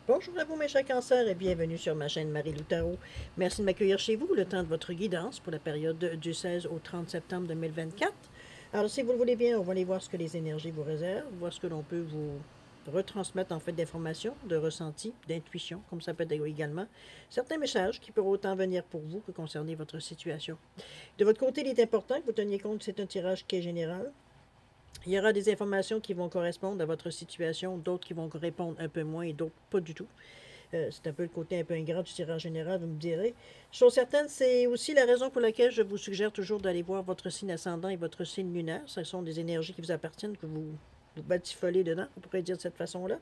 Bonjour à vous mes chers cancers et bienvenue sur ma chaîne Marie-Lou Tarot. Merci de m'accueillir chez vous le temps de votre guidance pour la période du 16 au 30 septembre 2024. Alors si vous le voulez bien, on va aller voir ce que les énergies vous réservent, voir ce que l'on peut vous retransmettre en fait d'informations, de ressentis, d'intuition, comme ça peut être également certains messages qui peuvent autant venir pour vous que concerner votre situation. De votre côté, il est important que vous teniez compte que c'est un tirage qui est général. Il y aura des informations qui vont correspondre à votre situation, d'autres qui vont répondre un peu moins et d'autres pas du tout. C'est un peu le côté un peu ingrat du tirage général, vous me direz. Chose certaine, c'est aussi la raison pour laquelle je vous suggère toujours d'aller voir votre signe ascendant et votre signe lunaire. Ce sont des énergies qui vous appartiennent, que vous batifolez dedans, on pourrait dire de cette façon-là.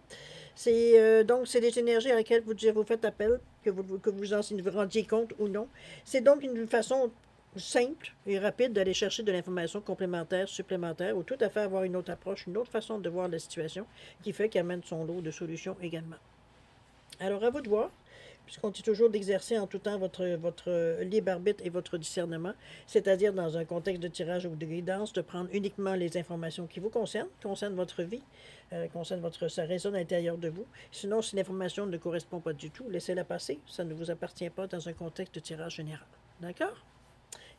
Donc, c'est des énergies à laquelles vous faites appel, que vous en vous rendiez compte ou non. C'est donc une façon simple et rapide d'aller chercher de l'information complémentaire, supplémentaire, ou tout à fait avoir une autre approche, une autre façon de voir la situation, qui fait qu'elle amène son lot de solutions également. Alors, à vous de voir, puisqu'on dit toujours d'exercer en tout temps votre libre arbitre et votre discernement, c'est-à-dire dans un contexte de tirage ou de guidance, de prendre uniquement les informations qui vous concernent votre vie, ça résonne à l'intérieur de vous. Sinon, si l'information ne correspond pas du tout, laissez-la passer. Ça ne vous appartient pas dans un contexte de tirage général. D'accord?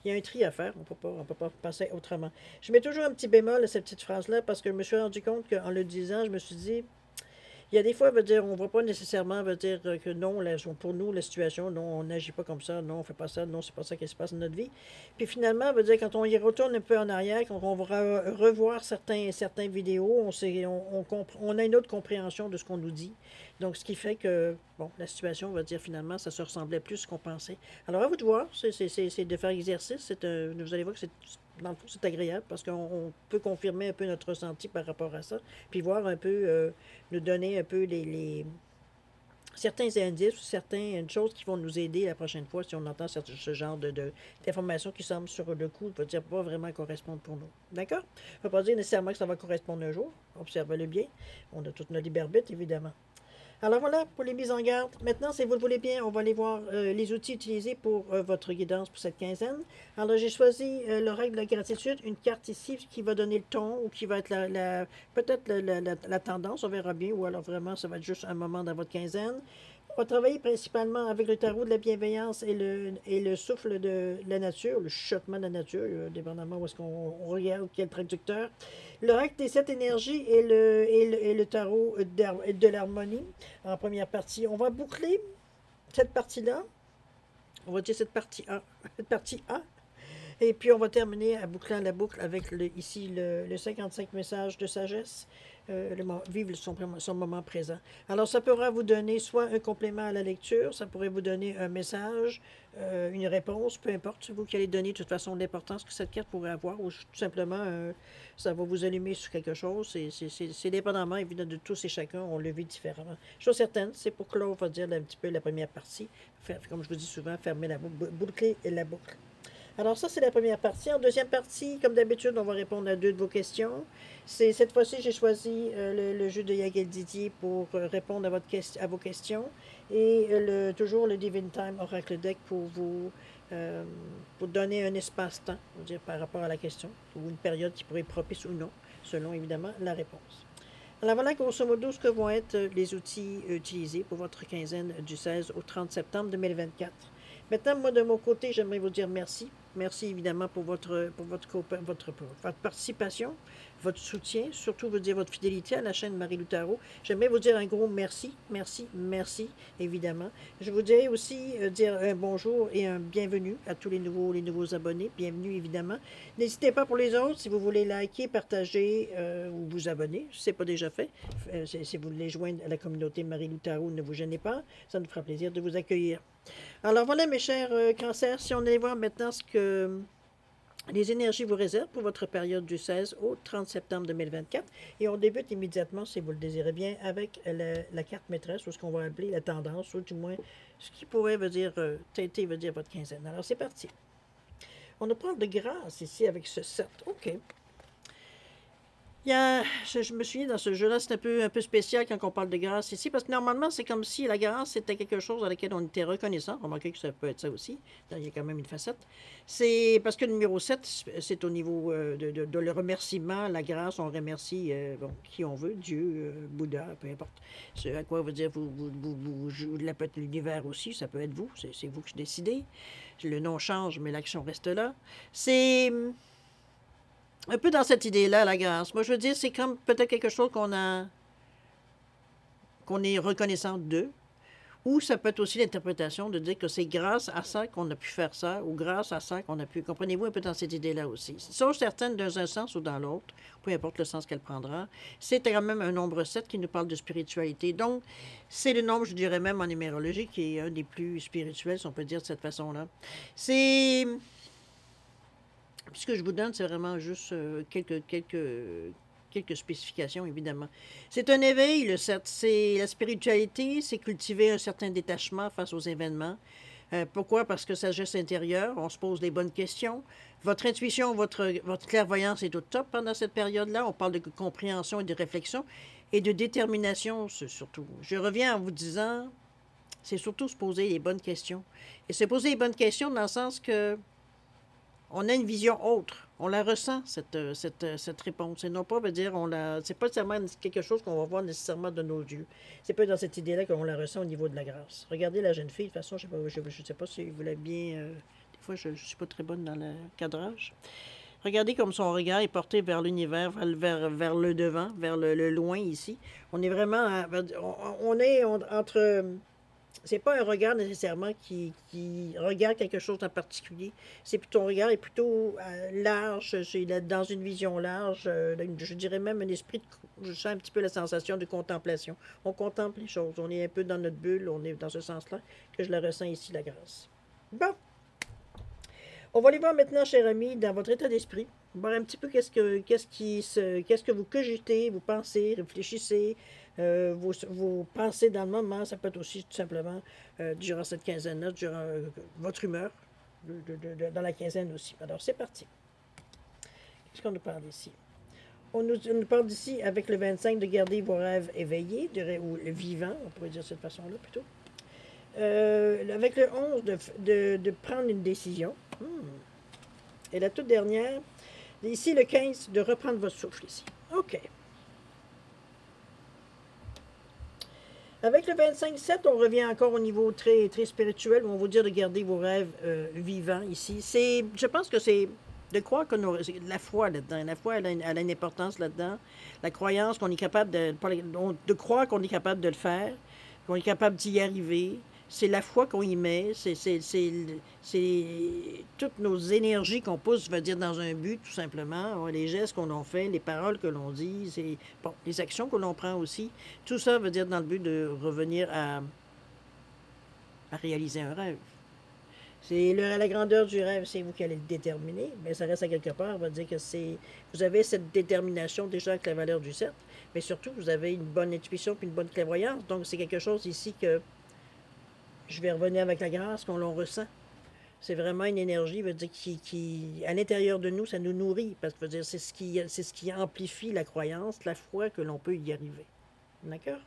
Il y a un tri à faire, on ne peut pas passer autrement. Je mets toujours un petit bémol à cette petite phrase-là parce que je me suis rendu compte qu'en le disant, je me suis dit, il y a des fois, veut dire, on ne voit pas nécessairement veut dire que non, pour nous, la situation, non, on n'agit pas comme ça, non, on ne fait pas ça, non, c'est pas ça qui se passe dans notre vie. Puis finalement, veut dire, quand on y retourne un peu en arrière, quand on va revoir certaines vidéos, on a une autre compréhension de ce qu'on nous dit. Donc, ce qui fait que, bon, la situation, va dire, finalement, ça se ressemblait plus à ce qu'on pensait. Alors, à vous de voir, c'est de faire exercice. Vous allez voir que dans le fond, c'est agréable parce qu'on peut confirmer un peu notre ressenti par rapport à ça, puis voir un peu nous donner un peu certains indices ou certaines choses qui vont nous aider la prochaine fois si on entend ce genre d'informations qui semblent sur le coup, ne dire pas vraiment correspondre pour nous. D'accord? Ça ne veut pas dire nécessairement que ça va correspondre un jour. Observez-le bien. On a toute notre liberté, évidemment. Alors voilà pour les mises en garde. Maintenant, si vous le voulez bien, on va aller voir les outils utilisés pour votre guidance pour cette quinzaine. Alors j'ai choisi l'oracle de la gratitude, une carte ici qui va donner le ton ou qui va être peut-être la tendance, on verra bien, ou alors vraiment ça va être juste un moment dans votre quinzaine. On va travailler principalement avec le tarot de la bienveillance et le souffle de la nature, le chuchotement de la nature, dépendamment où est-ce qu'on regarde, quel traducteur. L'oracle des sept énergies et le tarot de l'harmonie en première partie. On va boucler cette partie-là. On va dire cette partie A. Cette partie A. Et puis on va terminer à boucler la boucle avec ici le 55 messages de sagesse, vivre son moment présent. Alors ça pourra vous donner soit un complément à la lecture, ça pourrait vous donner un message, une réponse, peu importe, c'est vous qui allez donner de toute façon l'importance que cette carte pourrait avoir, ou tout simplement ça va vous allumer sur quelque chose. C'est dépendamment évidemment de tous et chacun, on le vit différemment. Chose certaine, c'est pour clore, on va dire un petit peu la première partie, comme je vous dis souvent, fermer la boucle, boucler la boucle. Alors ça, c'est la première partie. En deuxième partie, comme d'habitude, on va répondre à deux de vos questions. Cette fois-ci, j'ai choisi le jeu de Yael Didier pour répondre à vos questions. Et toujours le Divine Time Oracle Deck pour donner un espace-temps, dire, par rapport à la question, ou une période qui pourrait être propice ou non, selon évidemment la réponse. Alors voilà grosso modo ce que vont être les outils utilisés pour votre quinzaine du 16 au 30 septembre 2024. Maintenant, moi, de mon côté, j'aimerais vous dire merci. Merci évidemment pour votre participation, votre soutien, surtout vous dire votre fidélité à la chaîne Marie-Lou Tarot. J'aimerais vous dire un gros merci, merci, merci, évidemment. Je voudrais aussi dire un bonjour et un bienvenue à tous les nouveaux abonnés. Bienvenue, évidemment. N'hésitez pas pour les autres, si vous voulez liker, partager ou vous abonner, si ce n'est pas déjà fait. Si vous voulez joindre à la communauté Marie-Lou Tarot, ne vous gênez pas. Ça nous fera plaisir de vous accueillir. Alors voilà, mes chers cancers, si on allait voir maintenant ce que les énergies vous réservent pour votre période du 16 au 30 septembre 2024. Et on débute immédiatement, si vous le désirez bien, avec la carte maîtresse, ou ce qu'on va appeler la tendance, ou du moins ce qui pourrait teinter veut dire votre quinzaine. Alors c'est parti. On nous parle de grâce ici avec ce 7. OK. Je me souviens dans ce jeu-là, c'est un peu spécial quand on parle de grâce ici, parce que normalement, c'est comme si la grâce c'était quelque chose à laquelle on était reconnaissant. Remarquez que ça peut être ça aussi. Il y a quand même une facette. C'est parce que le numéro 7 c'est au niveau de le remerciement, la grâce, on remercie bon, qui on veut, Dieu, Bouddha, peu importe. Ce à quoi veut dire l'univers aussi, ça peut être vous, c'est vous qui décidez. Le nom change, mais l'action reste là. C'est un peu dans cette idée-là, la grâce. Moi, je veux dire, c'est comme peut-être quelque chose qu'on est reconnaissant d'eux. Ou ça peut être aussi l'interprétation de dire que c'est grâce à ça qu'on a pu faire ça, ou grâce à ça qu'on a pu... Comprenez-vous un peu dans cette idée-là aussi. Sont certaines dans un sens ou dans l'autre, peu importe le sens qu'elle prendra. C'est quand même un nombre 7 qui nous parle de spiritualité. Donc, c'est le nombre, je dirais même en numérologie, qui est un des plus spirituels, si on peut dire de cette façon-là. C'est... Ce que je vous donne, c'est vraiment juste quelques spécifications, évidemment. C'est un éveil, le 7. C'est la spiritualité, c'est cultiver un certain détachement face aux événements. Pourquoi? Parce que sagesse intérieure, on se pose les bonnes questions. Votre intuition, votre clairvoyance est au top pendant cette période-là. On parle de compréhension et de réflexion et de détermination, surtout. Je reviens en vous disant, c'est surtout se poser les bonnes questions. Et se poser les bonnes questions dans le sens que on a une vision autre. On la ressent, cette réponse. Et non pas veut dire, c'est pas nécessairement quelque chose qu'on va voir nécessairement de nos yeux. C'est pas dans cette idée-là qu'on la ressent au niveau de la grâce. Regardez la jeune fille. De toute façon, je ne sais pas si vous l'avez bien... des fois, je ne suis pas très bonne dans le cadrage. Regardez comme son regard est porté vers l'univers, vers le devant, vers le loin ici. On est vraiment... on est entre... C'est pas un regard nécessairement qui regarde quelque chose en particulier. C'est ton regard est plutôt large, c'est dans une vision large, je dirais même un esprit je sens un petit peu la sensation de contemplation. On contemple les choses, on est un peu dans notre bulle, on est dans ce sens-là que je la ressens ici, la grâce. Bon. On va aller voir maintenant, cher ami, dans votre état d'esprit, voir un petit peu qu'est-ce que vous cogitez, vous pensez, réfléchissez, vos pensées dans le moment. Ça peut être aussi tout simplement durant cette quinzaine-là, durant votre humeur, dans la quinzaine aussi. Alors, c'est parti. Qu'est-ce qu'on nous parle ici? On nous parle d'ici, avec le 25, de garder vos rêves éveillés, ou vivants, on pourrait dire de cette façon-là plutôt. Avec le 11, de prendre une décision. Et la toute dernière, ici le 15, de reprendre votre souffle ici. OK. Avec le 25-7, on revient encore au niveau très, très spirituel, où on va dire de garder vos rêves vivants ici. Je pense que c'est de croire que la foi là-dedans. La foi, elle a une importance là-dedans. La croyance qu'on est capable de croire qu'on est capable de le faire, qu'on est capable d'y arriver. C'est la foi qu'on y met, c'est toutes nos énergies qu'on pousse, je veux dire, dans un but, tout simplement. Les gestes qu'on en fait, les paroles que l'on dit, bon, les actions que l'on prend aussi. Tout ça veut dire dans le but de revenir à réaliser un rêve. C'est la grandeur du rêve, c'est vous qui allez le déterminer, mais ça reste à quelque part, on va dire que vous avez cette détermination déjà avec la valeur du 7, mais surtout, vous avez une bonne intuition puis une bonne clairvoyance, donc c'est quelque chose ici que je vais revenir avec la grâce qu'on l'on ressent. C'est vraiment une énergie, veut dire, qui à l'intérieur de nous, ça nous nourrit. Parce que veut dire, c'est ce qui amplifie la croyance, la foi que l'on peut y arriver. D'accord?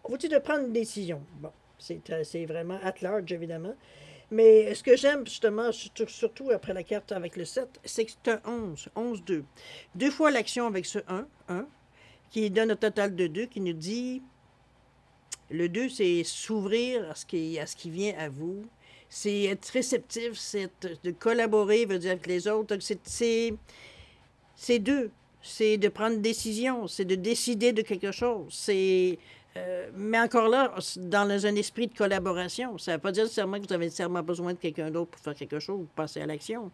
On vous dit de prendre une décision. Bon, c'est vraiment at large, évidemment. Mais ce que j'aime, justement, surtout après la carte avec le 7, c'est que c'est un 11, 11-2. Deux fois l'action avec ce 1, qui donne un total de 2, qui nous dit... Le 2, c'est s'ouvrir à ce qui vient à vous. C'est être réceptif, c'est de collaborer, veut dire avec les autres. C'est 2. C'est de prendre une décision, c'est de décider de quelque chose. Mais encore là, dans un esprit de collaboration. Ça ne veut pas dire nécessairement que vous avez nécessairement besoin de quelqu'un d'autre pour faire quelque chose ou passer à l'action.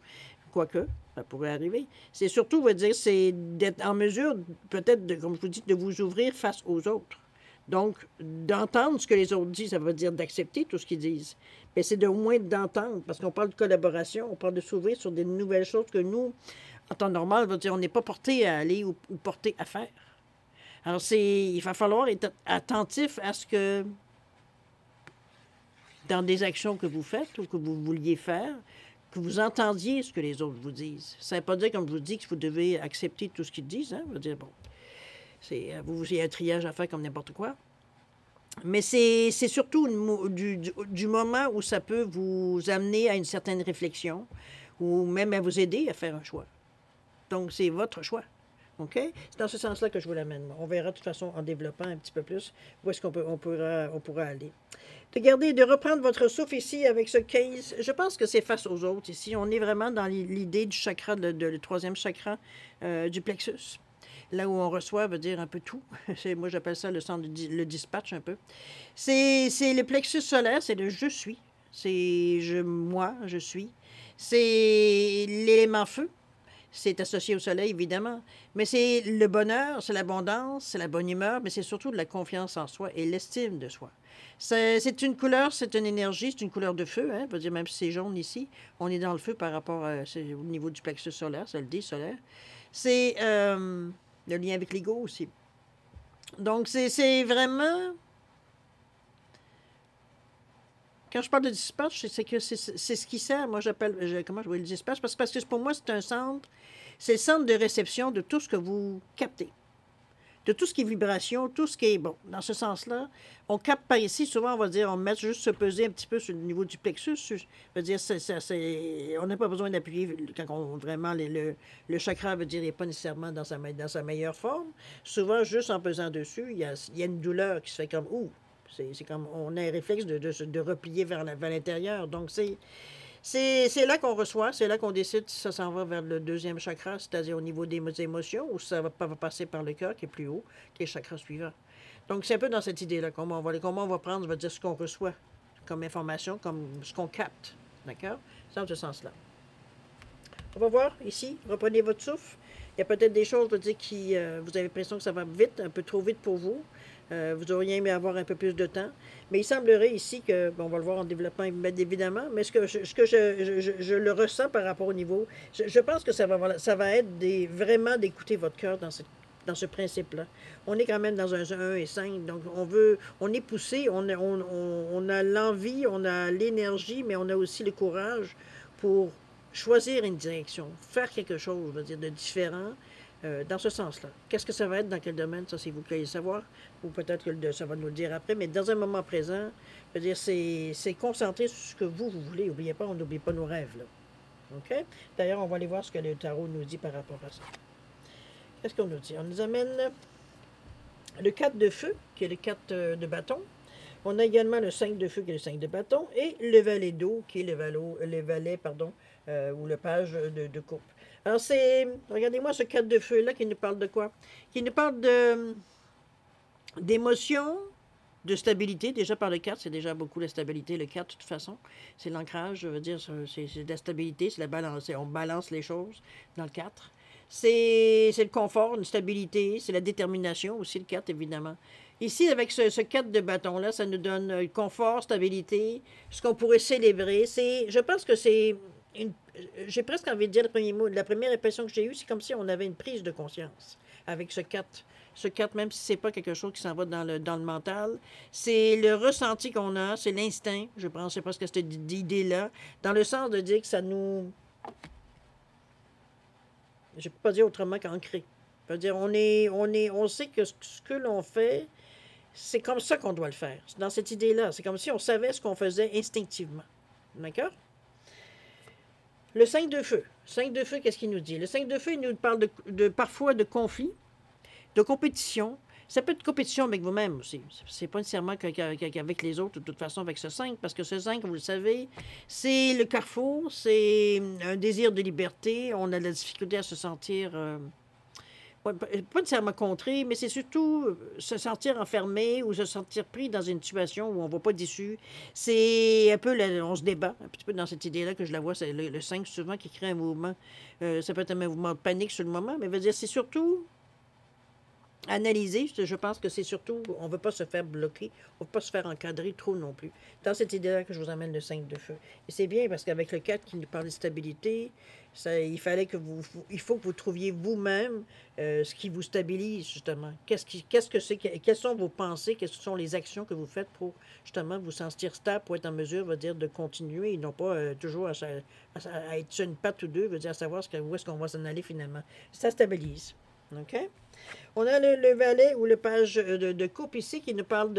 Quoique, ça pourrait arriver. C'est surtout, veut dire, c'est d'être en mesure, peut-être, comme je vous dis, de vous ouvrir face aux autres. Donc, d'entendre ce que les autres disent, ça veut dire d'accepter tout ce qu'ils disent. Mais c'est de au moins d'entendre, parce qu'on parle de collaboration, on parle de s'ouvrir sur des nouvelles choses que nous, en temps normal, veut dire, on n'est pas porté à aller ou porté à faire. Alors, il va falloir être attentif à ce que, dans des actions que vous faites ou que vous vouliez faire, que vous entendiez ce que les autres vous disent. Ça ne veut pas dire, comme je vous dis, que vous devez accepter tout ce qu'ils disent. Hein? Je veux dire, bon, il y a un triage à faire comme n'importe quoi. Mais c'est surtout du moment où ça peut vous amener à une certaine réflexion ou même à vous aider à faire un choix. Donc, c'est votre choix. OK? C'est dans ce sens-là que je vous l'amène. On verra de toute façon en développant un petit peu plus où est-ce on pourra aller. De reprendre votre souffle ici avec ce 15. Je pense que c'est face aux autres ici. On est vraiment dans l'idée du chakra, le troisième chakra du plexus. Là où on reçoit, veut dire un peu tout. Moi, j'appelle ça le centre, le dispatch un peu. C'est le plexus solaire, c'est le je suis. C'est moi, je suis. C'est l'élément feu. C'est associé au soleil, évidemment. Mais c'est le bonheur, c'est l'abondance, c'est la bonne humeur, mais c'est surtout de la confiance en soi et l'estime de soi. C'est une couleur, c'est une énergie, c'est une couleur de feu. Hein? Je veux dire, même si c'est jaune ici, on est dans le feu par rapport au niveau du plexus solaire, c'est le D solaire. C'est le lien avec l'ego aussi. Donc, c'est vraiment... Quand je parle de dispatch, c'est que c'est ce qui sert. Moi, comment je vois le dispatch? Parce que pour moi, c'est un centre. C'est le centre de réception de tout ce que vous captez. De tout ce qui est vibration, tout ce qui est... Bon, dans ce sens-là, on capte par ici. Souvent, on va dire, on met juste se peser un petit peu sur le niveau du plexus. Je veux dire, on n'a pas besoin d'appuyer quand vraiment le chakra, veut dire, n'est pas nécessairement dans sa meilleure forme. Souvent, juste en pesant dessus, il y a une douleur qui se fait comme... Ouh! C'est comme on a un réflexe de replier vers l'intérieur. Donc, c'est là qu'on reçoit, c'est là qu'on décide si ça s'en va vers le deuxième chakra, c'est-à-dire au niveau des émotions, ou si ça va passer par le cœur, qui est plus haut, qui est le chakra suivant. Donc, c'est un peu dans cette idée-là, comment on va prendre, on va dire ce qu'on reçoit comme information, comme ce qu'on capte. D'accord? C'est dans ce sens-là. On va voir ici, reprenez votre souffle. Il y a peut-être des choses, je veux dire, vous avez l'impression que ça va vite, un peu trop vite pour vous. Vous auriez aimé avoir un peu plus de temps. Mais il semblerait ici que, bon, on va le voir en développement évidemment, mais ce que je le ressens par rapport au niveau, je pense que ça va être vraiment d'écouter votre cœur dans ce principe-là. On est quand même dans un 1 et 5, donc on est poussé, on a l'envie, on a l'énergie, mais on a aussi le courage pour choisir une direction, faire quelque chose, je veux dire, de différent. Dans ce sens-là. Qu'est-ce que ça va être, dans quel domaine, ça c'est vous qui allez savoir, ou peut-être que ça va nous le dire après, mais dans un moment présent, je veux dire, c'est concentrer sur ce que vous voulez. N'oubliez pas, on n'oublie pas nos rêves, là. OK? D'ailleurs, on va aller voir ce que le tarot nous dit par rapport à ça. Qu'est-ce qu'on nous dit? On nous amène le 4 de feu, qui est le 4 de bâton. On a également le 5 de feu, qui est le 5 de bâton, et le valet d'eau, qui est le valet, ou le page de coupe. Alors, regardez-moi ce 4 de feu-là qui nous parle de quoi? Qui nous parle d'émotion, de stabilité. Déjà par le 4, c'est déjà beaucoup la stabilité. Le 4, de toute façon, c'est l'ancrage, je veux dire, c'est de la stabilité, c'est la balance. On balance les choses dans le 4. C'est le confort, une stabilité, c'est la détermination aussi, le 4, évidemment. Ici, avec ce 4 de bâton-là, ça nous donne confort, stabilité, ce qu'on pourrait célébrer. Je pense que c'est... J'ai presque envie de dire le premier mot. La première impression que j'ai eue, c'est comme si on avait une prise de conscience avec ce 4. Ce 4, même si c'est pas quelque chose qui s'en va dans le mental, c'est le ressenti qu'on a, c'est l'instinct. Je pense, c'est presque cette idée-là, dans le sens de dire que ça nous... Je ne peux pas dire autrement qu'ancré. Je veux dire, on sait que ce que l'on fait, c'est comme ça qu'on doit le faire. C'est dans cette idée-là. C'est comme si on savait ce qu'on faisait instinctivement. D'accord? Le 5 de feu. 5 de feu, qu'est-ce qu'il nous dit? Le 5 de feu, il nous parle parfois de conflit, de compétition. Ça peut être compétition avec vous-même aussi. C'est pas nécessairement qu'avec les autres, de toute façon, avec ce 5, parce que ce 5, vous le savez, c'est le carrefour, c'est un désir de liberté. On a de la difficulté à se sentir... pas nécessairement contré, mais c'est surtout se sentir enfermé ou se sentir pris dans une situation où on ne va pas d'issue. C'est un peu, on se débat un petit peu dans cette idée-là que je la vois, c'est le 5 souvent qui crée un mouvement. Ça peut être un mouvement de panique sur le moment, mais veut dire c'est surtout analyser. Je pense que c'est surtout, on ne veut pas se faire bloquer, on ne veut pas se faire encadrer trop non plus. Dans cette idée-là que je vous amène le 5 de feu. Et c'est bien parce qu'avec le 4 qui nous parle de stabilité, Il fallait que il faut que vous trouviez vous-même ce qui vous stabilise, justement. Qu'est-ce que c'est, quelles sont vos pensées, quelles sont les actions que vous faites pour, justement, vous sentir stable, pour être en mesure, veut dire, de continuer, et non pas toujours à être sur une patte ou deux, veut dire, à savoir où est-ce qu'on va s'en aller finalement. Ça stabilise. OK? On a le valet ou le page de coupe ici qui nous parle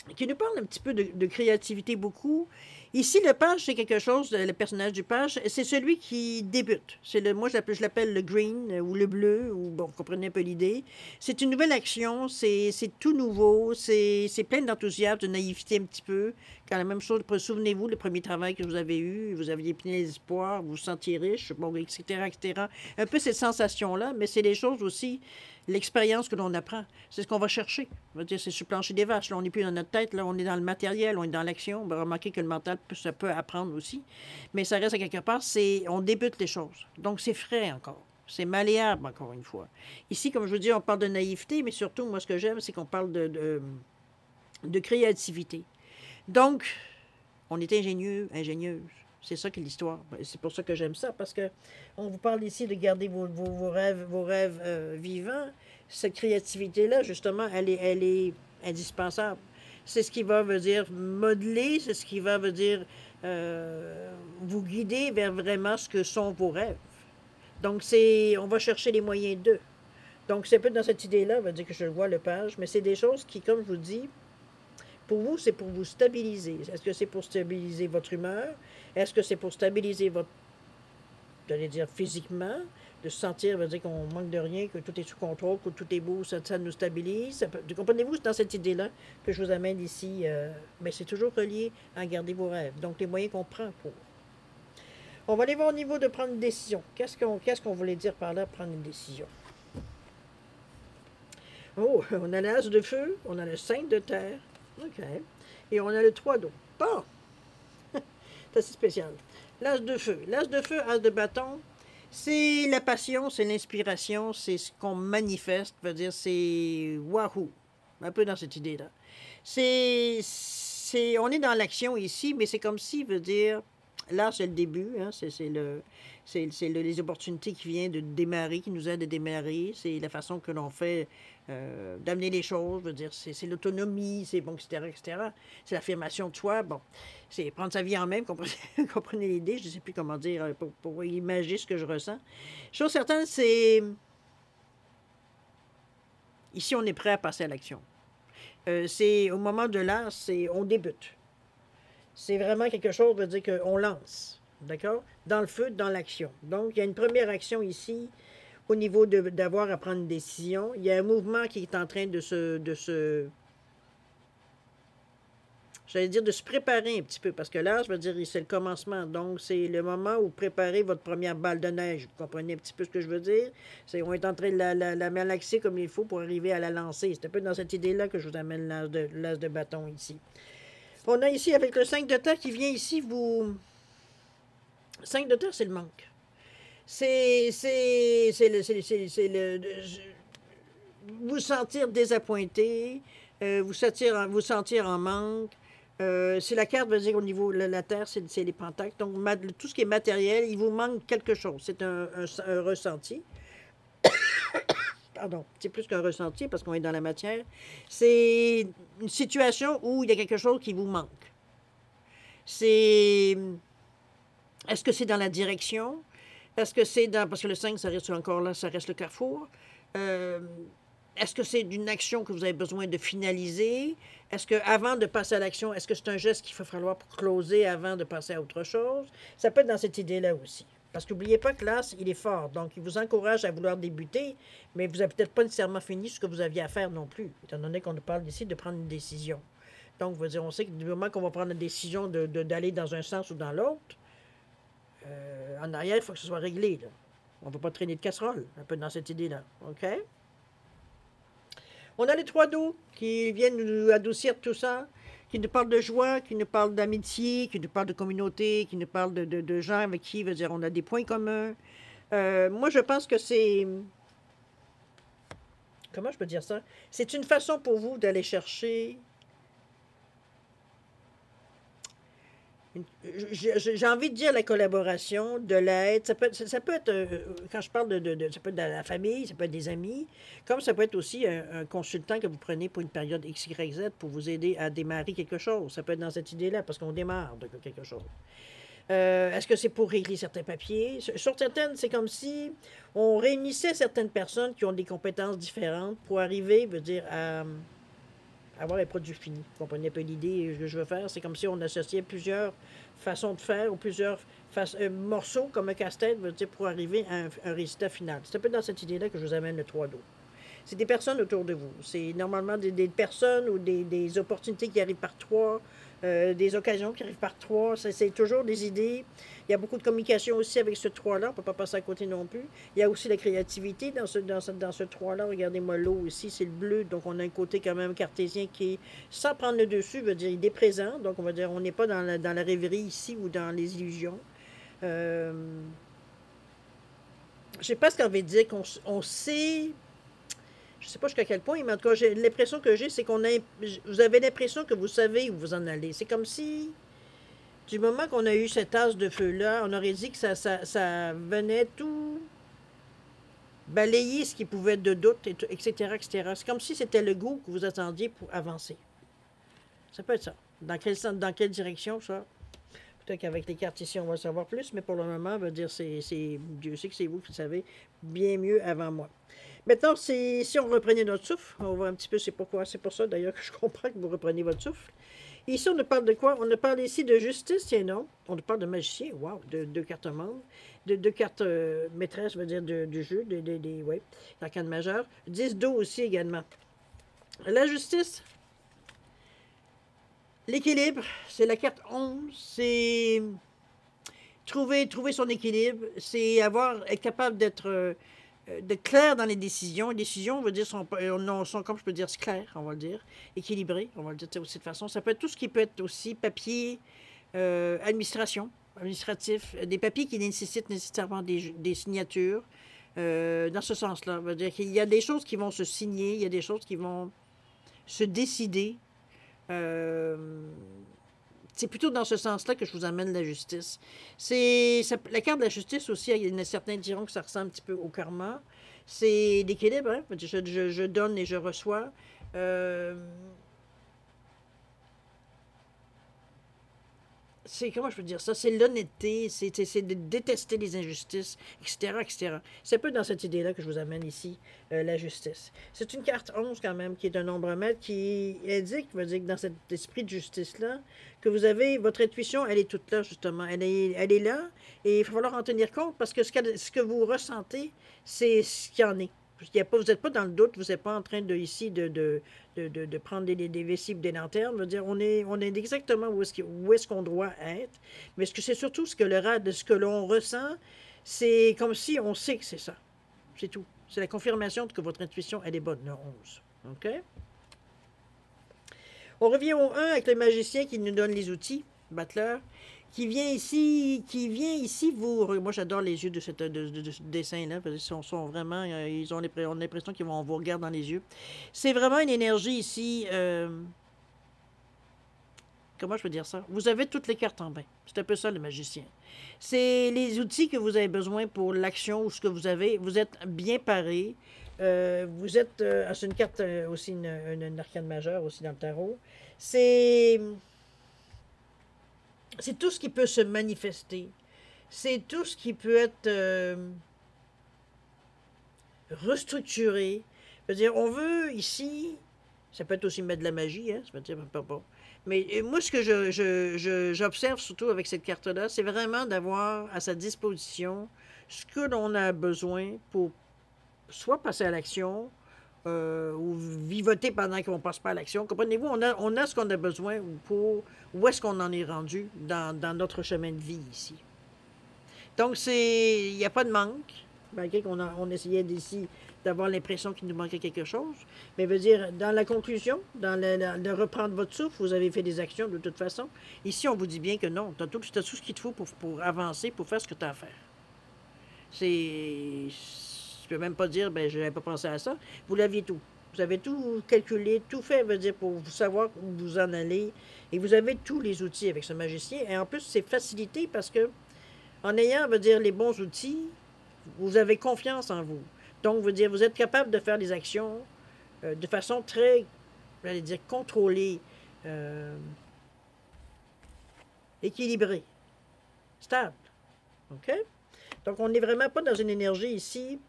un petit peu de créativité beaucoup. Ici, le page, c'est quelque chose, le personnage du page, c'est celui qui débute. Moi, je l'appelle le green ou le bleu, ou bon, vous comprenez un peu l'idée. C'est une nouvelle action, c'est tout nouveau, c'est plein d'enthousiasme, de naïveté un petit peu. Quand la même chose, souvenez-vous, le premier travail que vous avez eu, vous aviez plein d'espoir, vous vous sentiez riche, bon, etc., etc. Un peu cette sensation-là, mais c'est des choses aussi, l'expérience que l'on apprend. C'est ce qu'on va chercher. On va dire, c'est sur le plancher des vaches. Là, on n'est plus dans notre tête, là, on est dans le matériel, on est dans l'action. On va remarquer que le mental, ça peut apprendre aussi. Mais ça reste à quelque part, on débute les choses. Donc, c'est frais encore. C'est malléable, encore une fois. Ici, comme je vous dis, on parle de naïveté, mais surtout, moi, ce que j'aime, c'est qu'on parle de créativité. Donc, on est ingénieux, ingénieuse. C'est ça qui est l'histoire. C'est pour ça que j'aime ça, parce que on vous parle ici de garder vos rêves vivants. Cette créativité-là, justement, elle est indispensable. C'est ce qui va, veut dire, modeler, c'est ce qui va, veut dire, vous guider vers vraiment ce que sont vos rêves. Donc, on va chercher les moyens d'eux. Donc, c'est un peu dans cette idée-là, veut dire que je le vois, le page, mais c'est des choses qui, comme je vous dis, pour vous, c'est pour vous stabiliser. Est-ce que c'est pour stabiliser votre humeur? Est-ce que c'est pour stabiliser votre, j'allais dire, physiquement, de se sentir, veut dire qu'on manque de rien, que tout est sous contrôle, que tout est beau, ça nous stabilise? Comprenez-vous, c'est dans cette idée-là que je vous amène ici. Mais c'est toujours relié à garder vos rêves. Donc, les moyens qu'on prend pour. On va aller voir au niveau de prendre une décision. Qu'est-ce qu'on voulait dire par là, prendre une décision? Oh, on a l'as de feu, on a le 5 de terre, OK. Et on a le 3 d'eau. Bon, c'est assez spécial. L'as de feu. L'as de feu, as de bâton, c'est la passion, c'est l'inspiration, c'est ce qu'on manifeste. Veut dire, c'est wahoo. Un peu dans cette idée-là. On est dans l'action ici, mais c'est comme si, veut dire, là, c'est le début, hein, les opportunités qui viennent de démarrer, qui nous aident à démarrer. C'est la façon que l'on fait d'amener les choses. Je veux dire, c'est l'autonomie, c'est bon, etc., etc. C'est l'affirmation de soi. Bon, c'est prendre sa vie en main, comprenez l'idée. Je ne sais plus comment dire pour imaginer ce que je ressens. Chose certaine, c'est... Ici, on est prêt à passer à l'action. C'est au moment de là, on débute. C'est vraiment quelque chose, veut dire qu'on lance. D'accord? Dans le feu, dans l'action. Donc, il y a une première action ici, au niveau d'avoir à prendre une décision. Il y a un mouvement qui est en train de j'allais dire de se préparer un petit peu, parce que là, je veux dire, c'est le commencement. Donc, c'est le moment où vous préparez votre première balle de neige. Vous comprenez un petit peu ce que je veux dire? On est en train de la malaxer comme il faut pour arriver à la lancer. C'est un peu dans cette idée-là que je vous amène l'as de bâton ici. On a ici, avec le 5 de terre qui vient ici, 5 de terre, c'est le manque. C'est vous sentir désappointé, vous sentir en manque. C'est la carte, veut dire, au niveau de la terre, c'est les pentacles. Donc, tout ce qui est matériel, il vous manque quelque chose. C'est un ressenti. Pardon, c'est plus qu'un ressenti parce qu'on est dans la matière. C'est une situation où il y a quelque chose qui vous manque. Est-ce que c'est dans la direction? Est-ce que c'est dans... Parce que le 5, ça reste encore là, ça reste le carrefour. Est-ce que c'est d'une action que vous avez besoin de finaliser? Est-ce que avant de passer à l'action, est-ce que c'est un geste qu'il va falloir pour closer avant de passer à autre chose? Ça peut être dans cette idée-là aussi. Parce qu'oubliez pas que l'as, il est fort. Donc, il vous encourage à vouloir débuter, mais vous n'avez peut-être pas nécessairement fini ce que vous aviez à faire non plus, étant donné qu'on nous parle ici de prendre une décision. Donc, on sait que du moment qu'on va prendre une décision d'aller dans un sens ou dans l'autre, en arrière, il faut que ce soit réglé. Là. On ne peut pas traîner de casserole, un peu dans cette idée-là. OK? On a les 3 d'eau qui viennent nous adoucir tout ça, qui nous parlent de joie, qui nous parlent d'amitié, qui nous parlent de communauté, qui nous parlent de gens avec qui, veut dire, on a des points communs. Moi, je pense que c'est... Comment je peux dire ça? C'est une façon pour vous d'aller chercher J'ai envie de dire la collaboration, de l'aide. Ça peut être quand je parle ça peut être de la famille, ça peut être des amis, comme ça peut être aussi un consultant que vous prenez pour une période X, Y, Z pour vous aider à démarrer quelque chose. Ça peut être dans cette idée-là, parce qu'on démarre de quelque chose. Est-ce que c'est pour régler certains papiers? Sur certaines, c'est comme si on réunissait certaines personnes qui ont des compétences différentes pour arriver, veut dire, à avoir un produit fini. Vous comprenez un peu l'idée que je veux faire? C'est comme si on associait plusieurs façons de faire ou plusieurs morceaux comme un casse-tête, veut dire, pour arriver à un résultat final. C'est un peu dans cette idée-là que je vous amène le 3 d'eau. C'est des personnes autour de vous. C'est normalement des personnes ou des opportunités qui arrivent par trois, des occasions qui arrivent par trois. C'est toujours des idées. Il y a beaucoup de communication aussi avec ce 3-là. On ne peut pas passer à côté non plus. Il y a aussi la créativité dans ce 3-là. Regardez-moi l'eau ici, c'est le bleu. Donc, on a un côté quand même cartésien qui est, sans prendre le dessus, veut dire il est présent. Donc, on va dire on n'est pas dans la rêverie ici ou dans les illusions. Je ne sais pas ce qu'on veut dire qu'on sait. Je ne sais pas jusqu'à quel point, mais en tout cas, l'impression que j'ai, c'est vous avez l'impression que vous savez où vous en allez. C'est comme si, du moment qu'on a eu cette tasse de feu-là, on aurait dit que ça venait tout balayer ce qui pouvait être de doute, etc., etc. C'est comme si c'était le goût que vous attendiez pour avancer. Ça peut être ça. Dans quelle direction, ça? Peut-être qu'avec les cartes ici, on va le savoir plus, mais pour le moment, on va dire Dieu sait que c'est vous qui le savez bien mieux avant moi. Maintenant, si on reprenait notre souffle, on va voir un petit peu c'est pour ça d'ailleurs que je comprends que vous reprenez votre souffle. Ici, on ne parle de quoi? On ne parle ici de justice, tiens non. On ne parle de magicien, wow, de deux cartes membres, de deux cartes maîtresses, je veux dire, du jeu, ouais, l'arcane majeure. 10 d'eau aussi également. La justice, l'équilibre, c'est la carte 11, c'est trouver son équilibre, c'est être capable d'être clair dans les décisions. Les décisions, on va dire, sont, comme je peux dire, claires, on va le dire, équilibrées, on va le dire de cette façon. Ça peut être tout ce qui peut être aussi papier, administratif, des papiers qui nécessitent nécessairement des signatures, dans ce sens-là. On va dire qu'il y a des choses qui vont se signer, il y a des choses qui vont se décider. C'est plutôt dans ce sens-là que je vous amène la justice. La carte de la justice aussi, il y a certains diront que ça ressemble un petit peu au karma. C'est l'équilibre, hein? Je donne et je reçois. Comment je peux dire ça? C'est l'honnêteté, c'est de détester les injustices, etc., etc. C'est un peu dans cette idée-là que je vous amène ici, la justice. C'est une carte 11 quand même, qui est un nombre maître, qui indique, veut dire que dans cet esprit de justice-là, que vous avez, votre intuition, elle est toute là, justement. Elle est là, et il va falloir en tenir compte, parce que ce que vous ressentez, c'est ce qu'il y en est. Vous n'êtes pas dans le doute, vous n'êtes pas en train de prendre des vessies des lanternes. Veut dire, on est exactement où est-ce qu'on doit être. Mais c'est surtout ce que l'on ressent, c'est comme si on sait que c'est ça. C'est tout. C'est la confirmation que votre intuition, elle est bonne, le 11. OK? On revient au 1 avec le magicien qui nous donne les outils, Butler, qui vient ici vous... Moi, j'adore les yeux de ce dessin-là, parce qu'ils sont vraiment... on a l'impression qu'ils vont vous regarder dans les yeux. C'est vraiment une énergie ici... comment je peux dire ça? Vous avez toutes les cartes en main. C'est un peu ça, le magicien. C'est les outils que vous avez besoin pour l'action ou ce que vous avez. Vous êtes bien paré. Vous êtes... c'est une carte aussi, une arcane majeure aussi dans le tarot. C'est tout ce qui peut se manifester. C'est tout ce qui peut être restructuré. C'est-à-dire, on veut ici, ça peut être aussi mettre de la magie, hein, ça peut dire pas. Mais moi, ce que j'observe surtout avec cette carte-là, c'est vraiment d'avoir à sa disposition ce que l'on a besoin pour soit passer à l'action, ou vivoter pendant qu'on ne passe pas à l'action. Comprenez-vous, on a ce qu'on a besoin pour où est-ce qu'on en est rendu dans notre chemin de vie ici. Donc, il n'y a pas de manque, malgré on essayait d'ici d'avoir l'impression qu'il nous manquait quelque chose. Mais veut dire, dans la conclusion, de reprendre votre souffle, vous avez fait des actions de toute façon. Ici, on vous dit bien que non, tu as tout ce qu'il te faut pour avancer, pour faire ce que tu as à faire. Je ne peux même pas dire, je n'avais pas pensé à ça. Vous l'aviez tout. Vous avez tout calculé, tout fait, veut dire, pour vous savoir où vous en allez. Et vous avez tous les outils avec ce magicien. Et en plus, c'est facilité parce que, en ayant, veut dire, les bons outils, vous avez confiance en vous. Donc, veut dire, vous êtes capable de faire des actions de façon très, j'allais dire, contrôlée, euh, équilibrée, stable. OK? Donc, on n'est vraiment pas dans une énergie ici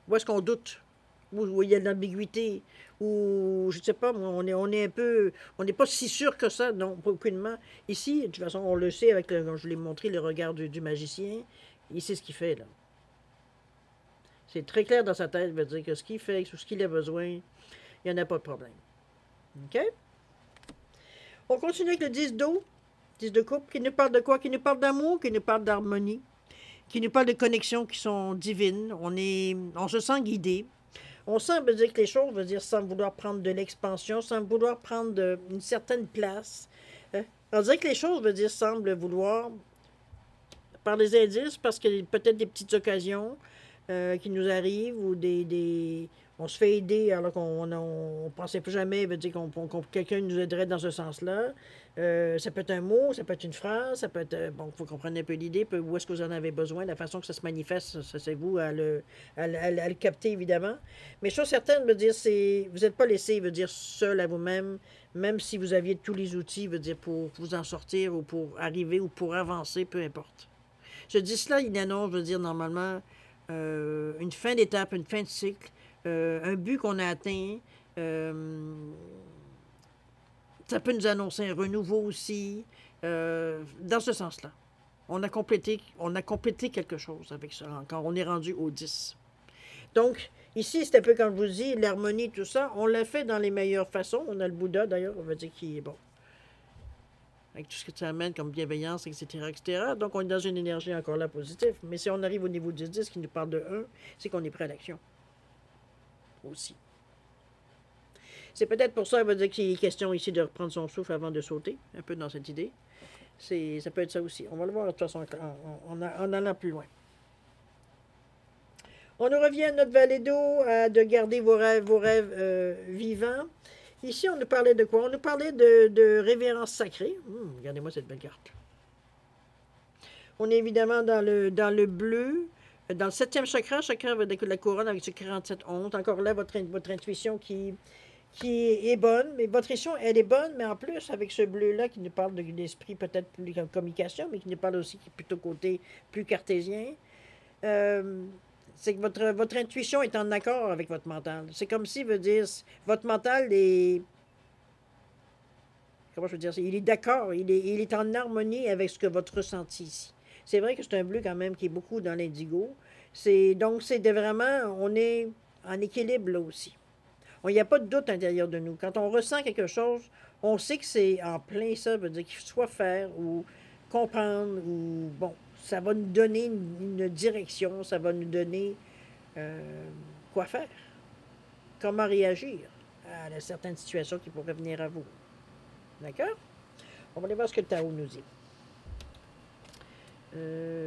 où est-ce qu'on doute, où il y a de l'ambiguïté, où, je ne sais pas, on est un peu, on n'est pas si sûr que ça, non, pas aucunement. Ici, de toute façon, on le sait, avec, comme je l'ai montré, le regard du magicien, il sait ce qu'il fait, là. C'est très clair dans sa tête, il veut dire que ce qu'il fait, ce qu'il a besoin, il n'y en a pas de problème. OK? On continue avec le 10 d'eau, 10 de coupe, qui nous parle de quoi? Qui nous parle d'amour, qui nous parle d'harmonie, qui nous parle de connexions qui sont divines. On se sent guidé. On sent, veut dire que les choses, veut dire, sans vouloir prendre de l'expansion, sans vouloir prendre une certaine place. On dirait que les choses, veut dire, semblent vouloir, par les indices, parce que peut-être des petites occasions qui nous arrivent, ou on se fait aider alors qu'on ne pensait plus jamais, veut dire quelqu'un nous aiderait dans ce sens-là. Ça peut être un mot, ça peut être une phrase, ça peut être... bon, il faut comprendre un peu l'idée, où est-ce que vous en avez besoin, la façon que ça se manifeste, ça c'est vous à le capter, évidemment. Mais chose certaine, veut dire, vous n'êtes pas laissé, veut dire, seul à vous-même, même si vous aviez tous les outils, veut dire, pour vous en sortir, ou pour arriver, ou pour avancer, peu importe. Je dis cela, il annonce, je veux dire, normalement, une fin d'étape, une fin de cycle, un but qu'on a atteint. Ça peut nous annoncer un renouveau aussi, dans ce sens-là. On a complété quelque chose avec ça, quand on est rendu au 10. Donc, ici, c'est un peu comme je vous dis, l'harmonie, tout ça, on l'a fait dans les meilleures façons. On a le Bouddha, d'ailleurs, on va dire qu'il est bon. Avec tout ce que ça amène comme bienveillance, etc., etc. Donc, on est dans une énergie encore là positive. Mais si on arrive au niveau du 10 qui nous parle de 1, c'est qu'on est prêt à l'action. Aussi. C'est peut-être pour ça, elle va dire qu'il est question ici de reprendre son souffle avant de sauter, un peu dans cette idée. Ça peut être ça aussi. On va le voir de toute façon en allant plus loin. On nous revient à notre vallée d'eau, de garder vos rêves vivants. Ici, on nous parlait de quoi? On nous parlait de révérence sacrée. Regardez-moi cette belle carte. On est évidemment dans le bleu, dans le 7e chakra avec la couronne avec ce 47 ondes. Encore là, votre intuition qui est bonne, mais votre intuition, elle est bonne, mais en plus, avec ce bleu-là qui nous parle de l'esprit peut-être plus comme communication, mais qui nous parle aussi qui est plutôt côté plus cartésien, c'est que votre intuition est en accord avec votre mental. C'est comme si, veut dire, votre mental est... Comment je veux dire ça? Il est d'accord, il est en harmonie avec ce que votre ressenti ici. C'est vrai que c'est un bleu quand même qui est beaucoup dans l'indigo. Donc, c'est vraiment... On est en équilibre là aussi. Il n'y a pas de doute à l'intérieur de nous. Quand on ressent quelque chose, on sait que c'est en plein ça, veut dire qu'il faut soit faire ou comprendre, ou bon, ça va nous donner une direction, ça va nous donner quoi faire, comment réagir à certaines situations qui pourraient venir à vous. D'accord? On va aller voir ce que le tarot nous dit.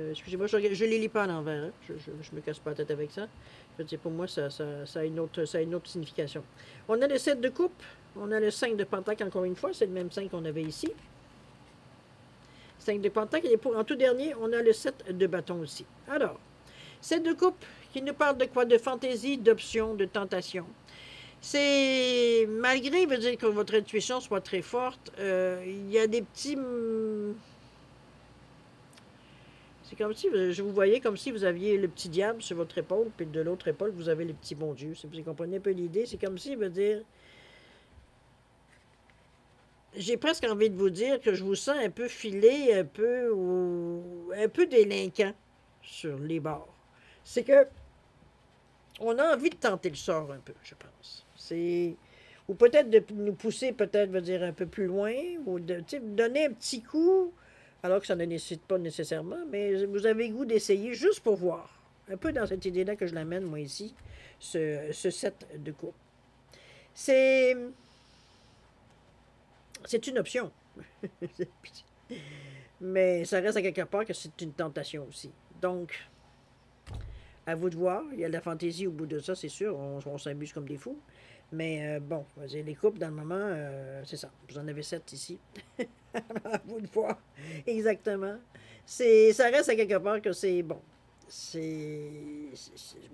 Excusez-moi, je ne les lis pas à l'envers. Hein? Je me casse pas la tête avec ça. Je veux dire, pour moi, ça a une autre signification. On a le 7 de coupe. On a le 5 de pentacle, encore une fois. C'est le même 5 qu'on avait ici. 5 de pentacle. Et en tout dernier, on a le 7 de bâton aussi. Alors, 7 de coupe, qui nous parle de quoi? De fantaisie, d'options, de tentation. C'est, malgré, veut dire que votre intuition soit très forte, il y a des petits... C'est comme si je vous voyais comme si vous aviez le petit diable sur votre épaule, puis de l'autre épaule, vous avez le petit bon Dieu. Si vous comprenez un peu l'idée, c'est comme si, veut dire... J'ai presque envie de vous dire que je vous sens un peu filé, un peu délinquant sur les bords. C'est que on a envie de tenter le sort un peu, je pense. Ou peut-être de nous pousser, peut-être, veut dire, un peu plus loin, ou de donner un petit coup, alors que ça ne nécessite pas nécessairement, mais vous avez le goût d'essayer juste pour voir. Un peu dans cette idée-là que je l'amène, moi, ici, ce 7 de coupe. C'est une option. Mais ça reste à quelque part que c'est une tentation aussi. Donc, À vous de voir. Il y a de la fantaisie au bout de ça, c'est sûr. On s'amuse comme des fous. Mais bon, on va dire, les couples, dans le moment, c'est ça. Vous en avez 7 ici. À vous de voir. Exactement. Ça reste à quelque part que c'est bon.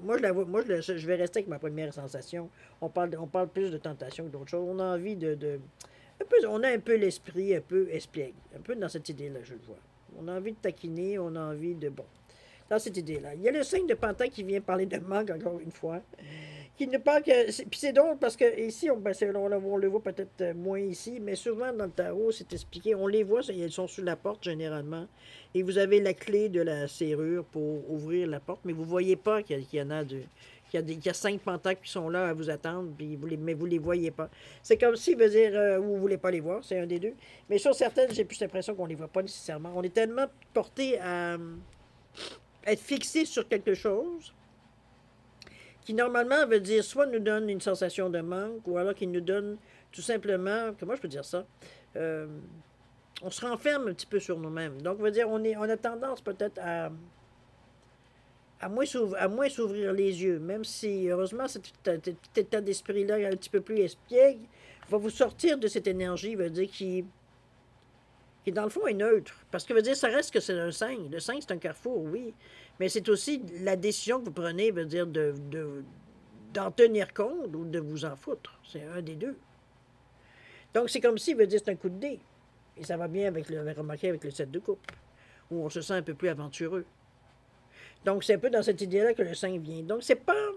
Moi, je la vois, moi, je vais rester avec ma première sensation. On parle plus de tentation que d'autres choses. On a envie on a un peu l'esprit un peu espiègle. Un peu dans cette idée-là, je le vois. On a envie de taquiner, on a envie de, bon, dans cette idée-là. Il y a le 5 de Pentacle qui vient parler de manque, encore une fois, qui ne parle que... Puis c'est drôle parce que ici, on le voit peut-être moins ici, mais souvent dans le tarot, c'est expliqué. On les voit, ils sont sur la porte généralement. Et vous avez la clé de la serrure pour ouvrir la porte, mais vous ne voyez pas qu'il y en a deux. Il y a 5 pentacles qui sont là à vous attendre, mais vous ne les voyez pas. C'est comme si, veut dire, vous ne voulez pas les voir, c'est un des deux. Mais sur certaines, j'ai plus l'impression qu'on ne les voit pas nécessairement. On est tellement porté à être fixé sur quelque chose qui normalement veut dire soit nous donne une sensation de manque, ou alors qu'il nous donne tout simplement, comment je peux dire ça, on se renferme un petit peu sur nous-mêmes. Donc, veut dire, on a tendance peut-être à moins s'ouvrir les yeux, même si, heureusement, cet état d'esprit-là un petit peu plus espiègle va vous sortir de cette énergie, veut dire, qui dans le fond est neutre. Parce que veut dire, ça reste que c'est un 5. Le 5, c'est un carrefour, oui. Mais c'est aussi la décision que vous prenez, veut dire, d'en tenir compte ou de vous en foutre. C'est un des deux. Donc, c'est comme si, veut dire, c'est un coup de dé. Et ça va bien avec le, remarqué avec le 7 de coupe, où on se sent un peu plus aventureux. Donc, c'est un peu dans cette idée-là que le 5 vient. Donc, c'est pas...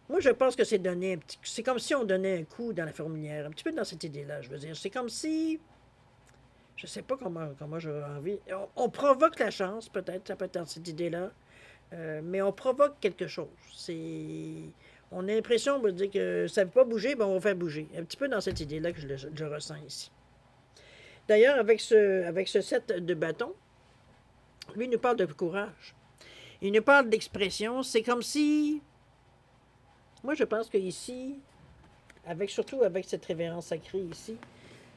Moi, je pense que c'est donner un petit... C'est comme si on donnait un coup dans la fourmilière. Un petit peu dans cette idée-là, je veux dire. C'est comme si... Je sais pas comment j'aurais envie. On provoque la chance, peut-être. Ça peut être dans cette idée-là. Mais on provoque quelque chose. On a l'impression de dire que ça ne veut pas bouger, ben on va faire bouger. Un petit peu dans cette idée-là que je ressens ici. D'ailleurs, avec ce set de bâtons, lui, il nous parle de courage. Il nous parle d'expression. C'est comme si... Moi, je pense qu'ici, surtout avec cette révérence sacrée ici,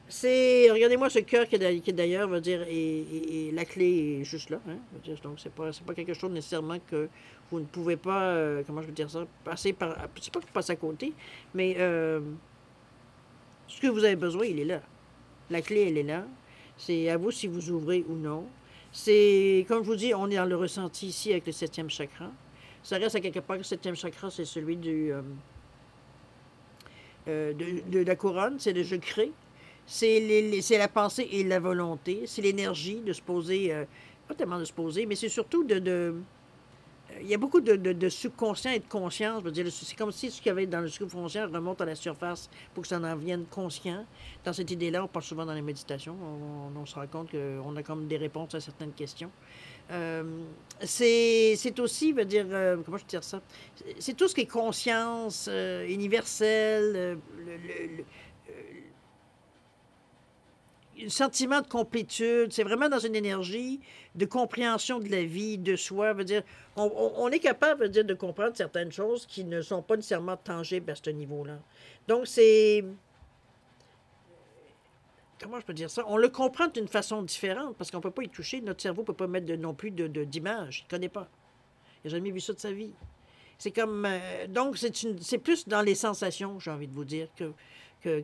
regardez-moi ce cœur qui d'ailleurs, va dire, et la clé est juste là. Hein, dire, donc, c'est pas quelque chose nécessairement que vous ne pouvez pas, comment je veux dire ça, passer par... C'est pas que vous passez à côté, mais ce que vous avez besoin, il est là. La clé, elle est là. C'est à vous si vous ouvrez ou non. C'est, comme je vous dis, on est dans le ressenti ici avec le 7e chakra. Ça reste à quelque part que le 7e chakra, c'est celui de la couronne, c'est le je crée. C'est la pensée et la volonté. C'est l'énergie de se poser, pas tellement de se poser, mais c'est surtout il y a beaucoup de subconscient et de conscience. C'est comme si ce qu'il y avait dans le subconscient remonte à la surface pour que ça en vienne conscient. Dans cette idée-là, on parle souvent dans les méditations. On se rend compte qu'on a comme des réponses à certaines questions. C'est aussi, veut dire, comment je peux dire ça? C'est tout ce qui est conscience universelle, le sentiment de complétude, c'est vraiment dans une énergie de compréhension de la vie, de soi. Veut dire, on est capable veut dire, de comprendre certaines choses qui ne sont pas nécessairement tangibles à ce niveau-là. Donc, c'est... Comment je peux dire ça? On le comprend d'une façon différente parce qu'on ne peut pas y toucher. Notre cerveau ne peut pas mettre non plus d'image. Il ne connaît pas. Il n'a jamais vu ça de sa vie. C'est comme... donc, c'est plus dans les sensations, j'ai envie de vous dire,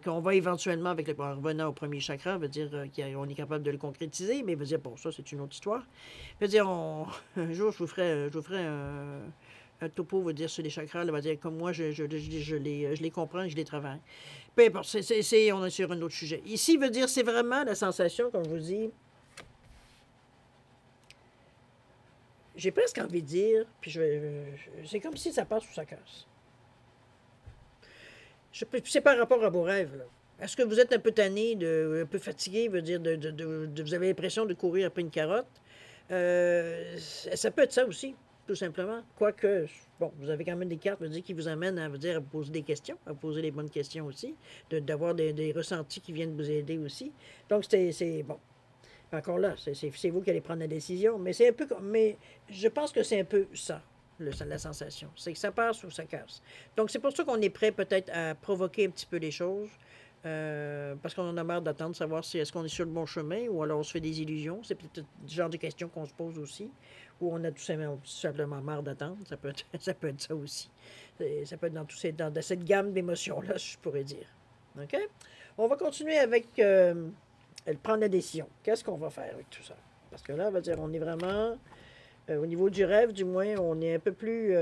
qu'on va éventuellement, en revenant au premier chakra, veut dire qu'on est capable de le concrétiser, mais veut dire, bon, ça, c'est une autre histoire. Veut dire, un jour, je vous ferai un topo, veut dire, sur les chakras, là, veut dire, comme moi, je les comprends et je les travaille. Peu importe, on est sur un autre sujet. Ici, veut dire, c'est vraiment la sensation, comme je vous dis, j'ai presque envie de dire, puis c'est comme si ça passe ou ça casse. C'est par rapport à vos rêves, là. Est-ce que vous êtes un peu tanné, un peu fatigué, veut dire, vous avez l'impression de courir après une carotte? Ça peut être ça aussi, tout simplement. Quoique, bon, vous avez quand même des cartes, veut dire, qui vous amènent à, à vous poser des questions, à vous poser les bonnes questions aussi, d'avoir des ressentis qui viennent vous aider aussi. Donc, c'est bon. Encore là, c'est vous qui allez prendre la décision, mais c'est un peu comme... Mais je pense que c'est un peu ça, la sensation. C'est que ça passe ou ça casse. Donc, c'est pour ça qu'on est prêt peut-être à provoquer un petit peu les choses, Parce qu'on en a marre d'attendre, savoir si est-ce qu'on est sur le bon chemin ou alors on se fait des illusions. C'est peut-être le genre de questions qu'on se pose aussi. Ou on a tout simplement marre d'attendre. Ça peut être, ça peut être ça aussi. Ça peut être dans cette gamme d'émotions-là, je pourrais dire. OK? On va continuer avec prendre la décision. Qu'est-ce qu'on va faire avec tout ça? Parce que là, on va dire, on est vraiment, au niveau du rêve, du moins, on est un peu plus...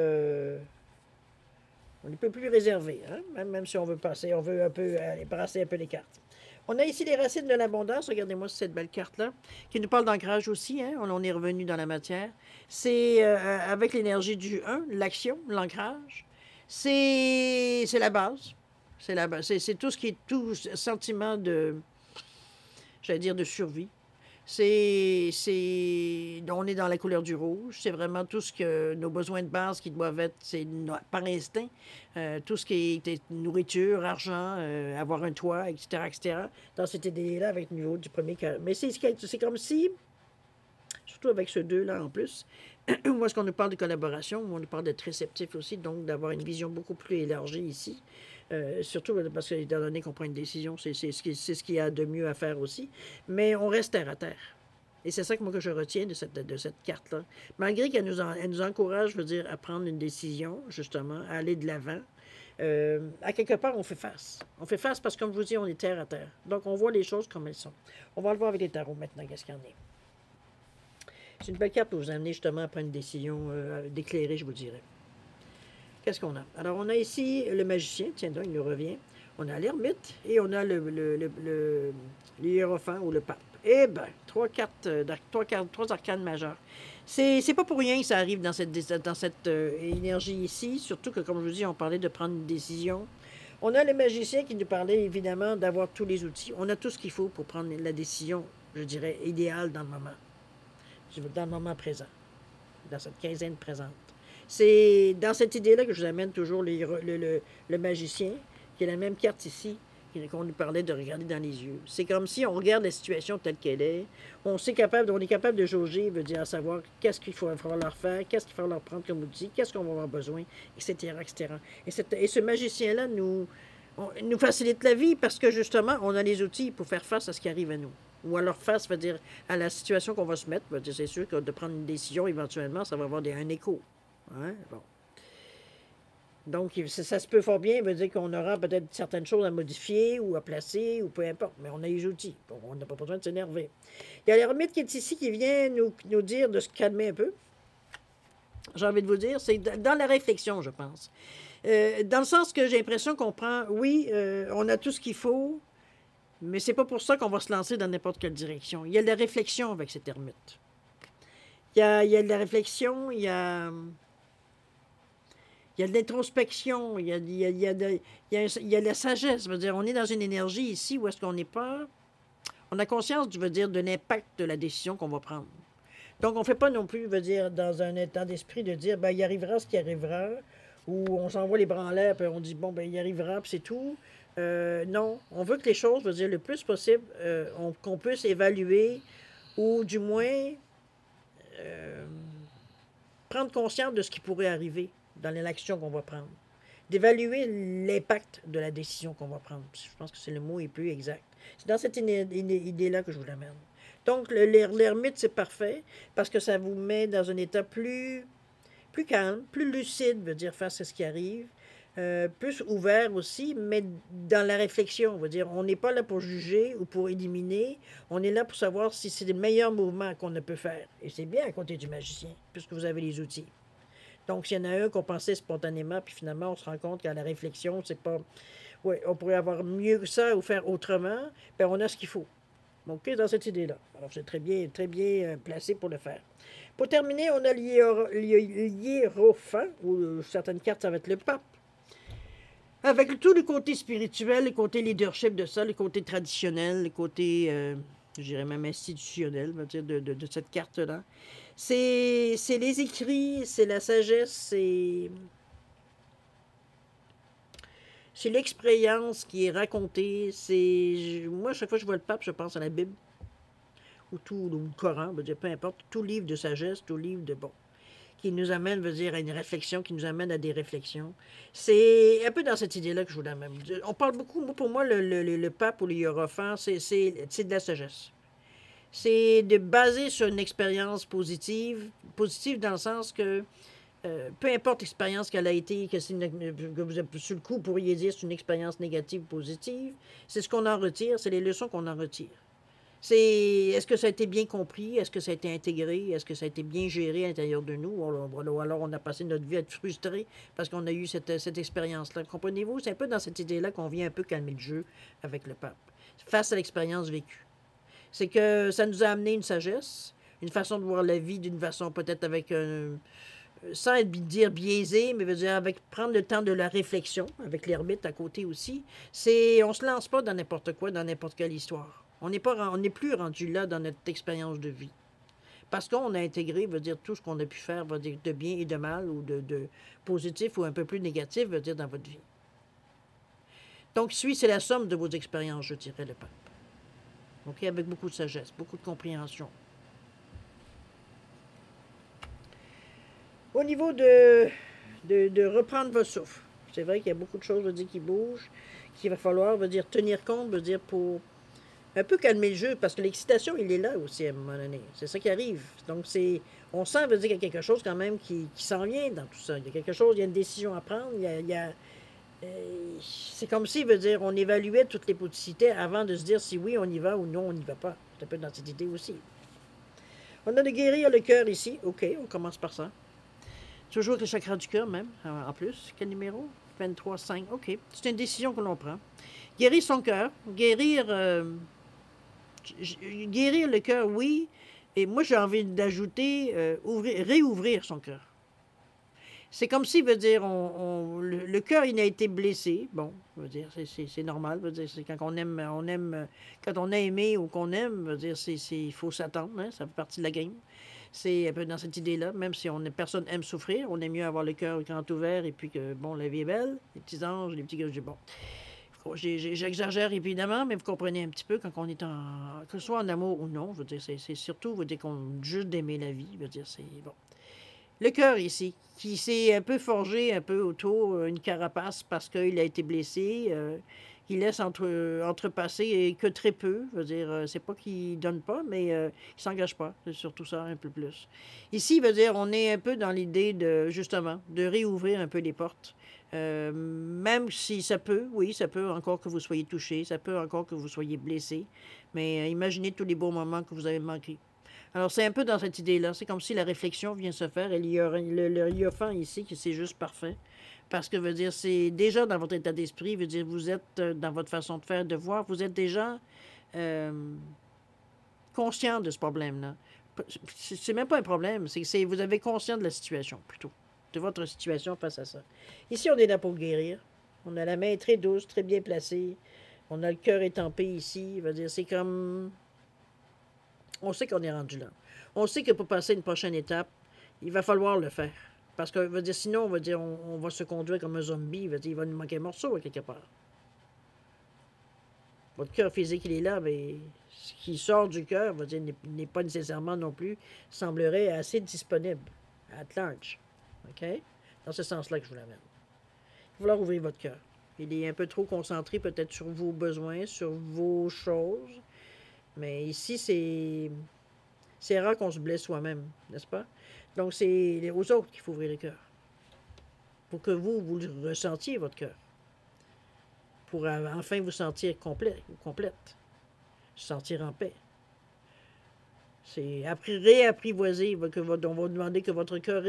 on est un peu plus réservé, hein? Même si on veut passer, on veut un peu aller brasser un peu les cartes. On a ici les racines de l'abondance. Regardez-moi cette belle carte-là, qui nous parle d'ancrage aussi. Hein? On est revenu dans la matière. C'est avec l'énergie du 1, l'action, l'ancrage. C'est la base. C'est la base. C'est tout ce qui est tout sentiment de, j'allais dire, de survie. On est dans la couleur du rouge. C'est vraiment tout ce que nos besoins de base qui doivent être, c'est par instinct. Tout ce qui est nourriture, argent, avoir un toit, etc., etc. Dans cette idée-là, avec le niveau du premier cœur. Mais c'est comme si, surtout avec ce 2-là en plus, où est-ce qu'on nous parle de collaboration, où on nous parle d'être réceptif aussi, donc d'avoir une vision beaucoup plus élargie ici. Surtout parce que, étant donné qu'on prend une décision, c'est ce qu'il y a de mieux à faire aussi. Mais on reste terre à terre. Et c'est ça que moi que je retiens de cette carte-là. Malgré qu'elle nous encourage, je veux dire, à prendre une décision, justement, à aller de l'avant, à quelque part, on fait face. On fait face parce que, comme je vous dis, on est terre à terre. Donc, on voit les choses comme elles sont. On va le voir avec les tarots maintenant, qu'est-ce qu'il y en est. C'est une belle carte pour vous amener justement à prendre une décision d'éclairer, je vous dirais. Qu'est-ce qu'on a? Alors, on a ici le magicien, tiens donc, il nous revient. On a l'ermite et on a le hiérophant ou le pape. Eh bien, trois arcanes majeures. C'est pas pour rien que ça arrive dans cette énergie ici, surtout que, comme je vous dis, on parlait de prendre une décision. On a le magicien qui nous parlait évidemment d'avoir tous les outils. On a tout ce qu'il faut pour prendre la décision, je dirais, idéale dans le moment présent, dans cette quinzaine présente. C'est dans cette idée-là que je vous amène toujours le magicien, qui est la même carte ici, qu'on nous parlait de regarder dans les yeux. C'est comme si on regarde la situation telle qu'elle est. On est capable de jauger, veut dire à savoir qu'est-ce qu'il faut leur faire, qu'est-ce qu'il faut leur prendre comme outil, qu'est-ce qu'on va avoir besoin, etc., etc. Et ce magicien-là nous facilite la vie parce que justement, on a les outils pour faire face à ce qui arrive à nous. Ou à leur face, veut dire à la situation qu'on va se mettre. C'est sûr que de prendre une décision, éventuellement, ça va avoir un écho. Hein? Bon. Donc, ça se peut fort bien, veut dire qu'on aura peut-être certaines choses à modifier ou à placer, ou peu importe, mais on a les outils. Donc, on n'a pas besoin de s'énerver. Il y a l'ermite qui est ici, qui vient nous dire de se calmer un peu. J'ai envie de vous dire, c'est dans la réflexion, je pense. Dans le sens que j'ai l'impression qu'on prend, oui, on a tout ce qu'il faut, mais c'est pas pour ça qu'on va se lancer dans n'importe quelle direction. Il y a de la réflexion avec cet ermite. Il y a de la réflexion, il y a de l'introspection, il y a de la sagesse. Je veux dire, on est dans une énergie ici où est-ce qu'on n'est pas... On a conscience, je veux dire, de l'impact de la décision qu'on va prendre. Donc, on ne fait pas non plus, je veux dire, dans un état d'esprit de dire, ben, il arrivera ce qui arrivera, ou on s'envoie les bras en l'air, puis on dit, bon, ben, il arrivera, puis c'est tout. Non, on veut que les choses, je veux dire, le plus possible, qu'on puisse évaluer, ou du moins, prendre conscience de ce qui pourrait arriver dans l'action qu'on va prendre. D'évaluer l'impact de la décision qu'on va prendre. Je pense que c'est le mot est plus exact. C'est dans cette idée-là que je vous l'amène. Donc, l'ermite, c'est parfait parce que ça vous met dans un état plus calme, plus lucide, veut dire face à ce qui arrive, plus ouvert aussi, mais dans la réflexion. Veut dire, on n'est pas là pour juger ou pour éliminer, on est là pour savoir si c'est le meilleur mouvement qu'on ne peut faire. Et c'est bien à côté du magicien, puisque vous avez les outils. Donc, s'il y en a un qu'on pensait spontanément, puis finalement, on se rend compte qu'à la réflexion, c'est pas... Oui, on pourrait avoir mieux que ça ou faire autrement, bien, on a ce qu'il faut. Donc, dans cette idée-là. Alors, c'est très bien placé pour le faire. Pour terminer, on a l'hiérophant, ou certaines cartes, ça va être le pape. Avec tout le côté spirituel, le côté leadership de ça, le côté traditionnel, le côté, je dirais même institutionnel, on va dire, de cette carte-là. C'est les écrits, c'est la sagesse, c'est l'expérience qui est racontée. Moi, chaque fois que je vois le pape, je pense à la Bible, ou le Coran, peu importe, tout livre de sagesse, tout livre de bon, qui nous amène, veut dire, à une réflexion, qui nous amène à des réflexions. C'est un peu dans cette idée-là que je voulais même. On parle beaucoup, pour moi, le pape ou le hiérophant, c'est de la sagesse. C'est de baser sur une expérience positive dans le sens que peu importe l'expérience qu'elle a été, que vous, sur le coup, pourriez dire c'est une expérience négative ou positive, c'est ce qu'on en retire, c'est les leçons qu'on en retire. C'est est-ce que ça a été bien compris, est-ce que ça a été intégré, est-ce que ça a été bien géré à l'intérieur de nous, ou alors on a passé notre vie à être frustré parce qu'on a eu cette expérience-là. Comprenez-vous? C'est un peu dans cette idée-là qu'on vient un peu calmer le jeu avec le pape, face à l'expérience vécue. C'est que ça nous a amené une sagesse, une façon de voir la vie d'une façon peut-être avec sans être dire biaisé, mais veut dire avec prendre le temps de la réflexion, avec l'ermite à côté aussi. On se lance pas dans n'importe quoi, dans n'importe quelle histoire. On n'est plus rendu là dans notre expérience de vie. Parce qu'on a intégré, veut dire tout ce qu'on a pu faire, veut dire de bien et de mal, ou de positif ou un peu plus négatif, veut dire dans votre vie. Donc, c'est la somme de vos expériences, je dirais, le pape. OK? Avec beaucoup de sagesse, beaucoup de compréhension. Au niveau de reprendre votre souffle, c'est vrai qu'il y a beaucoup de choses, veut dire, qui bougent, qu'il va falloir, veut dire, tenir compte, veut dire, pour un peu calmer le jeu, parce que l'excitation, il est là aussi à un moment donné. C'est ça qui arrive. Donc, on sent, veut dire, qu'il y a quelque chose quand même qui s'en vient dans tout ça. Il y a quelque chose, il y a une décision à prendre, c'est comme si, veut dire, on évaluait toutes les possibilités avant de se dire si oui, on y va ou non, on n'y va pas. C'est un peu dans cette idée aussi. On a de guérir le cœur ici. OK, on commence par ça. Toujours avec le chakra du cœur même, en plus. Quel numéro? 23, 5. OK. C'est une décision que l'on prend. Guérir son cœur. Guérir le cœur, oui. Et moi, j'ai envie d'ajouter réouvrir son cœur. C'est comme si, veut dire, le cœur, il a été blessé. Bon, veut dire, c'est normal. Veut dire, c'est quand on aime, quand on a aimé ou qu'on aime, veut dire, il faut s'attendre. Hein, ça fait partie de la game. C'est un peu dans cette idée-là, même si personne aime souffrir, on aime mieux avoir le cœur grand ouvert et puis que, bon, la vie est belle, les petits anges, les petits gars, bon. J'exagère évidemment, mais vous comprenez un petit peu quand on est que ce soit en amour ou non, je veux dire, c'est surtout, veut dire qu'on juste d'aimer la vie, je veux dire, c'est bon. Le cœur ici, qui s'est un peu forgé un peu autour, une carapace parce qu'il a été blessé, il laisse entrepasser que très peu. Je veux dire, c'est pas qu'il donne pas, mais il s'engage pas. C'est surtout ça, un peu plus. Ici, veut dire, on est un peu dans l'idée justement, de réouvrir un peu les portes. Même si ça peut, oui, ça peut encore que vous soyez touché, ça peut encore que vous soyez blessé, mais imaginez tous les beaux moments que vous avez manqués. Alors, c'est un peu dans cette idée-là. C'est comme si la réflexion vient se faire. Et le hiérophant ici, c'est juste parfait. Parce que, veut dire, c'est déjà dans votre état d'esprit, veut dire, vous êtes dans votre façon de faire, de voir, vous êtes déjà conscient de ce problème-là. C'est même pas un problème, vous avez conscience de la situation, plutôt. De votre situation face à ça. Ici, on est là pour guérir. On a la main très douce, très bien placée. On a le cœur étampé ici. Veut dire, c'est comme... On sait qu'on est rendu là. On sait que pour passer une prochaine étape, il va falloir le faire. Parce que, veut dire, sinon, on va se conduire comme un zombie. Veut dire, il va nous manquer un morceau à quelque part. Votre cœur physique, il est là, mais ce qui sort du cœur, veut dire, n'est pas nécessairement non plus, semblerait assez disponible, at large. OK? Dans ce sens-là que je vous l'amène. Il va falloir ouvrir votre cœur. Il est un peu trop concentré peut-être sur vos besoins, sur vos choses. Mais ici, c'est rare qu'on se blesse soi-même, n'est-ce pas? Donc, c'est aux autres qu'il faut ouvrir le cœur. Pour que vous le ressentiez, votre cœur. Pour enfin vous sentir complet ou complète. Se sentir en paix. C'est réapprivoiser, on va demander que votre cœur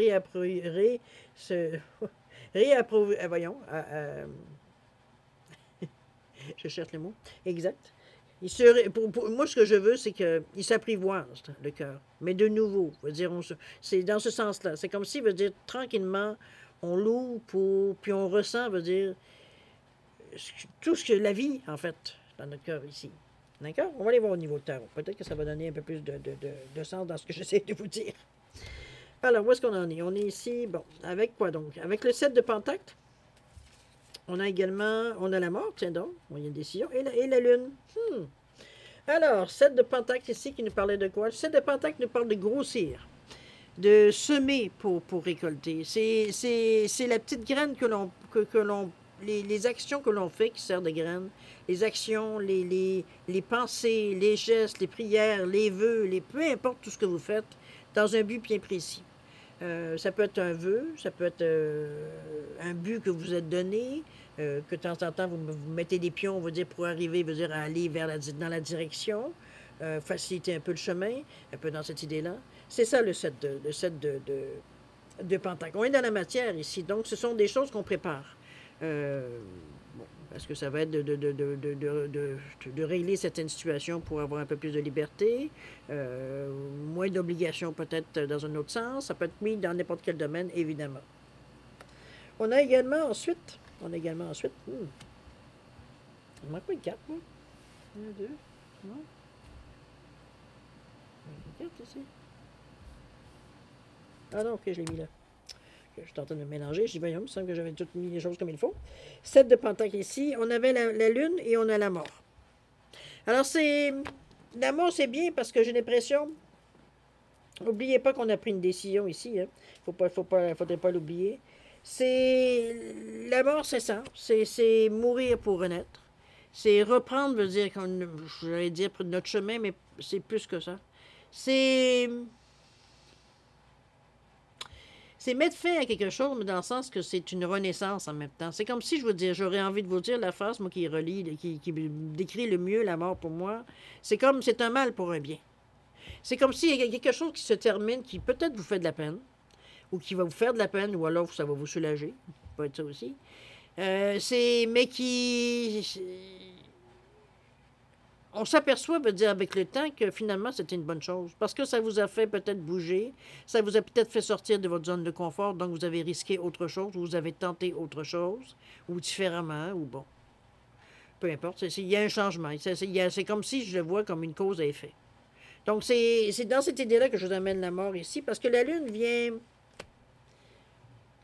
voyons, je cherche le mot, exact. Moi, ce que je veux, c'est qu'il s'apprivoise, le cœur. Mais de nouveau, c'est dans ce sens-là. C'est comme si, veut dire, tranquillement, on l'ouvre puis on ressent, veut dire, tout ce que la vie, en fait, dans notre cœur ici. D'accord? On va aller voir au niveau de tarot. Peut-être que ça va donner un peu plus de sens dans ce que j'essaie de vous dire. Alors, où est-ce qu'on en est? On est ici, bon, avec quoi donc? Avec le 7 de Pentacle. On a la mort, tiens donc, il y a une décision, et la lune. Alors, 7 de Pentacle ici qui nous parlait de quoi? Le 7 de Pentacle nous parle de grossir. de semer pour récolter. C'est la petite graine que l'on les actions que l'on fait qui servent de graines, les actions, les pensées, les gestes, les prières, les vœux, peu importe tout ce que vous faites, dans un but bien précis. Ça peut être un vœu, ça peut être un but que vous êtes donné, que de temps en temps vous mettez des pions, on va dire, pour arriver, veut dire, à aller dans la direction, faciliter un peu le chemin, un peu dans cette idée-là. C'est ça le set de Pentacle. On est dans la matière ici, donc ce sont des choses qu'on prépare. Bon, parce que ça va être de régler certaines situations pour avoir un peu plus de liberté, moins d'obligations peut-être dans un autre sens. Ça peut être mis dans n'importe quel domaine, évidemment. On a également ensuite, il manque pas une carte, moi. Un, deux, non? Une carte ici. Ah non, ok, je l'ai mis là. Je suis en train de me mélanger. Je dis, voyons, il me semble que j'avais toutes mis les choses comme il faut. 7 de Pentacle ici. On avait la Lune et on a la mort. Alors, la mort, c'est bien parce que j'ai l'impression. N'oubliez pas qu'on a pris une décision ici. Hein. Faudrait pas l'oublier. La mort, c'est ça. C'est mourir pour renaître. C'est reprendre, veut dire, j'allais dire notre chemin, mais c'est plus que ça. C'est mettre fin à quelque chose, mais dans le sens que c'est une renaissance en même temps. C'est comme si, je veux dire, j'aurais envie de vous dire la phrase, moi, qui décrit le mieux la mort pour moi. C'est un mal pour un bien. C'est comme s'il y a quelque chose qui se termine, qui peut-être vous fait de la peine, ou qui va vous faire de la peine, ou alors ça va vous soulager. Ça peut être ça aussi. Mais on s'aperçoit, veut dire, avec le temps, que finalement, c'était une bonne chose. Parce que ça vous a fait peut-être bouger, ça vous a peut-être fait sortir de votre zone de confort, donc vous avez risqué autre chose, ou vous avez tenté autre chose, ou différemment, ou bon. Peu importe, il y a un changement. C'est comme si je le vois comme une cause à effet. Donc, c'est dans cette idée-là que je vous amène la mort ici, parce que la Lune vient,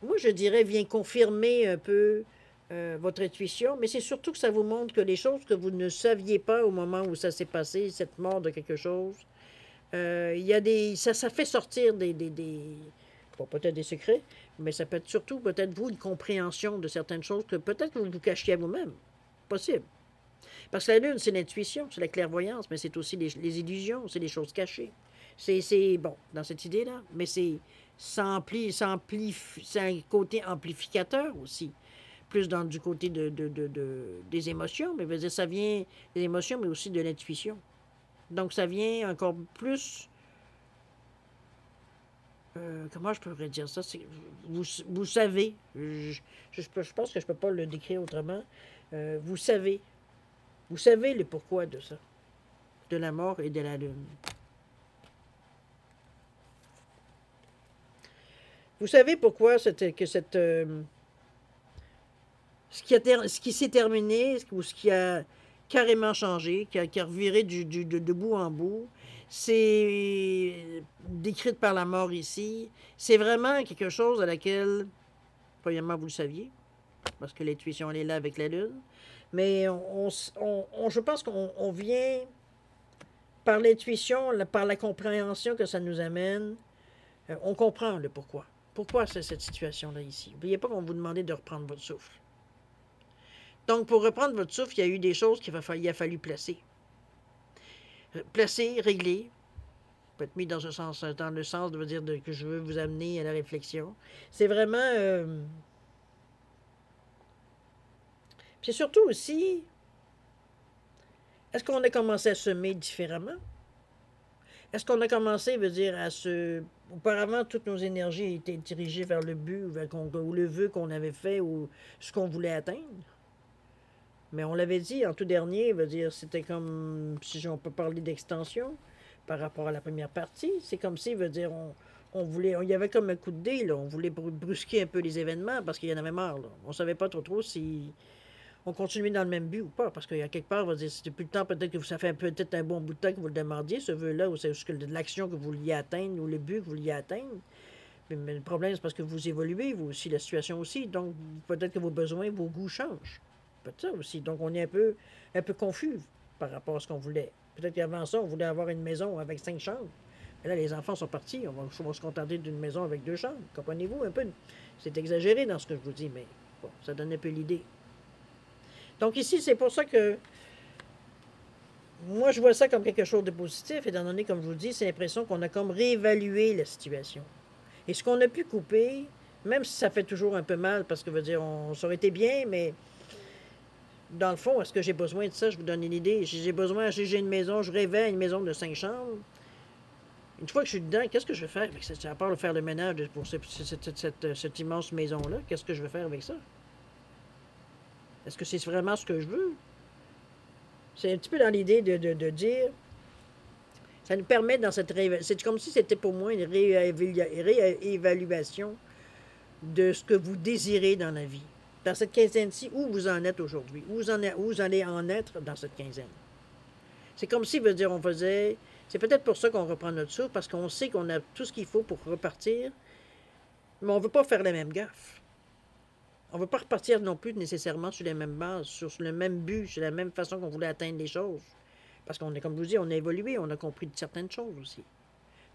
moi je dirais, vient confirmer un peu votre intuition, mais c'est surtout que ça vous montre que les choses que vous ne saviez pas au moment où ça s'est passé, cette mort de quelque chose, il y a ça fait sortir bon, peut-être des secrets, mais ça peut être surtout peut-être vous une compréhension de certaines choses que peut-être que vous vous cachiez à vous-même. Possible. Parce que la Lune, c'est l'intuition, c'est la clairvoyance, mais c'est aussi les illusions, c'est les choses cachées. C'est bon, dans cette idée-là, mais c'est un côté amplificateur aussi. Plus du côté des émotions, mais veut dire, ça vient des émotions, mais aussi de l'intuition. Donc, ça vient encore plus. Comment je pourrais dire ça? Vous savez, je pense que je ne peux pas le décrire autrement. Vous savez le pourquoi de ça, de la mort et de la Lune. Vous savez pourquoi ce qui s'est terminé, ou ce qui a carrément changé, qui a reviré de bout en bout, c'est décrite par la mort ici. C'est vraiment quelque chose à laquelle, premièrement, vous le saviez, parce que l'intuition, elle est là avec la Lune, mais je pense qu'on vient, par l'intuition, par la compréhension que ça nous amène, on comprend le pourquoi. Pourquoi c'est cette situation-là ici? N'oubliez pas qu'on vous demandait de reprendre votre souffle. Donc, pour reprendre votre souffle, il y a eu des choses qu'il a fallu placer. Placer, régler, peut être mis dans le sens de dire que je veux vous amener à la réflexion. C'est vraiment... c'est surtout aussi... Est-ce qu'on a commencé à semer différemment? Est-ce qu'on a commencé, veut dire, Auparavant, toutes nos énergies étaient dirigées vers le but, ou le vœu qu'on avait fait, ou ce qu'on voulait atteindre. Mais on l'avait dit en tout dernier, veut dire, c'était comme, si on peut parler d'extension par rapport à la première partie, c'est comme si, veut dire, il y avait comme un coup de dé, là, on voulait brusquer un peu les événements parce qu'il y en avait marre, là. On savait pas trop si on continuait dans le même but ou pas, parce qu'il y a quelque part, veut dire, c'était plus le temps, peut-être que ça fait peut-être un bon bout de temps que vous le demandiez, ce vœu-là, ou c'est l'action que vous vouliez atteindre, ou le but que vous vouliez atteindre. Mais le problème, c'est parce que vous évoluez, vous aussi, la situation aussi, donc peut-être que vos besoins, vos goûts changent. Peut-être ça aussi. Donc, on est un peu confus par rapport à ce qu'on voulait. Peut-être qu'avant ça, on voulait avoir une maison avec 5 chambres. Et là, les enfants sont partis. On va se contenter d'une maison avec 2 chambres. Comprenez-vous un peu? C'est exagéré dans ce que je vous dis, mais bon, ça donne un peu l'idée. Donc ici, c'est pour ça que moi, je vois ça comme quelque chose de positif, étant donné, comme je vous dis, c'est l'impression qu'on a comme réévalué la situation. Et ce qu'on a pu couper, même si ça fait toujours un peu mal, parce que, veut dire, ça aurait été bien, mais dans le fond, est-ce que j'ai besoin de ça? Je vous donne une idée. J'ai une maison, je rêvais à une maison de 5 chambres. Une fois que je suis dedans, qu'est-ce que je vais faire avec ça? À part faire le ménage pour cette immense maison-là, qu'est-ce que je vais faire avec ça? Est-ce que c'est vraiment ce que je veux? C'est un petit peu dans l'idée de dire, ça nous permet dans cette c'est comme si c'était pour moi une réévaluation de ce que vous désirez dans la vie. Dans cette quinzaine-ci, où vous en êtes aujourd'hui, où vous allez en être dans cette quinzaine. C'est comme si, veut dire, on faisait... C'est peut-être pour ça qu'on reprend notre souffle, parce qu'on sait qu'on a tout ce qu'il faut pour repartir, mais on ne veut pas faire la même gaffe. On ne veut pas repartir non plus nécessairement sur les mêmes bases, sur le même but, sur la même façon qu'on voulait atteindre les choses. Parce qu'on est, comme je vous dis, on a évolué, on a compris certaines choses aussi.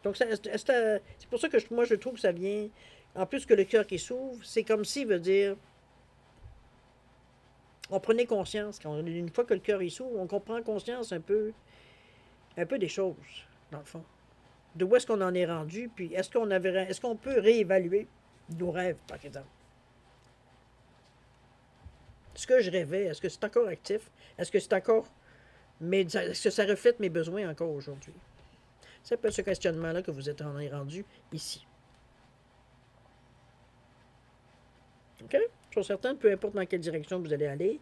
Donc, c'est pour ça que moi, je trouve que ça vient, en plus que le cœur qui s'ouvre, c'est comme si, veut dire, on prenait conscience, une fois que le cœur s'ouvre, on comprend conscience un peu des choses, dans le fond. De où est-ce qu'on en est rendu, puis est-ce qu'on peut réévaluer nos rêves, par exemple? Ce que je rêvais, est-ce que c'est encore actif? Est-ce que c'est encore... Est-ce que ça reflète mes besoins encore aujourd'hui? C'est un peu ce questionnement-là que vous êtes rendu ici. OK? Je suis certain, peu importe dans quelle direction vous allez aller,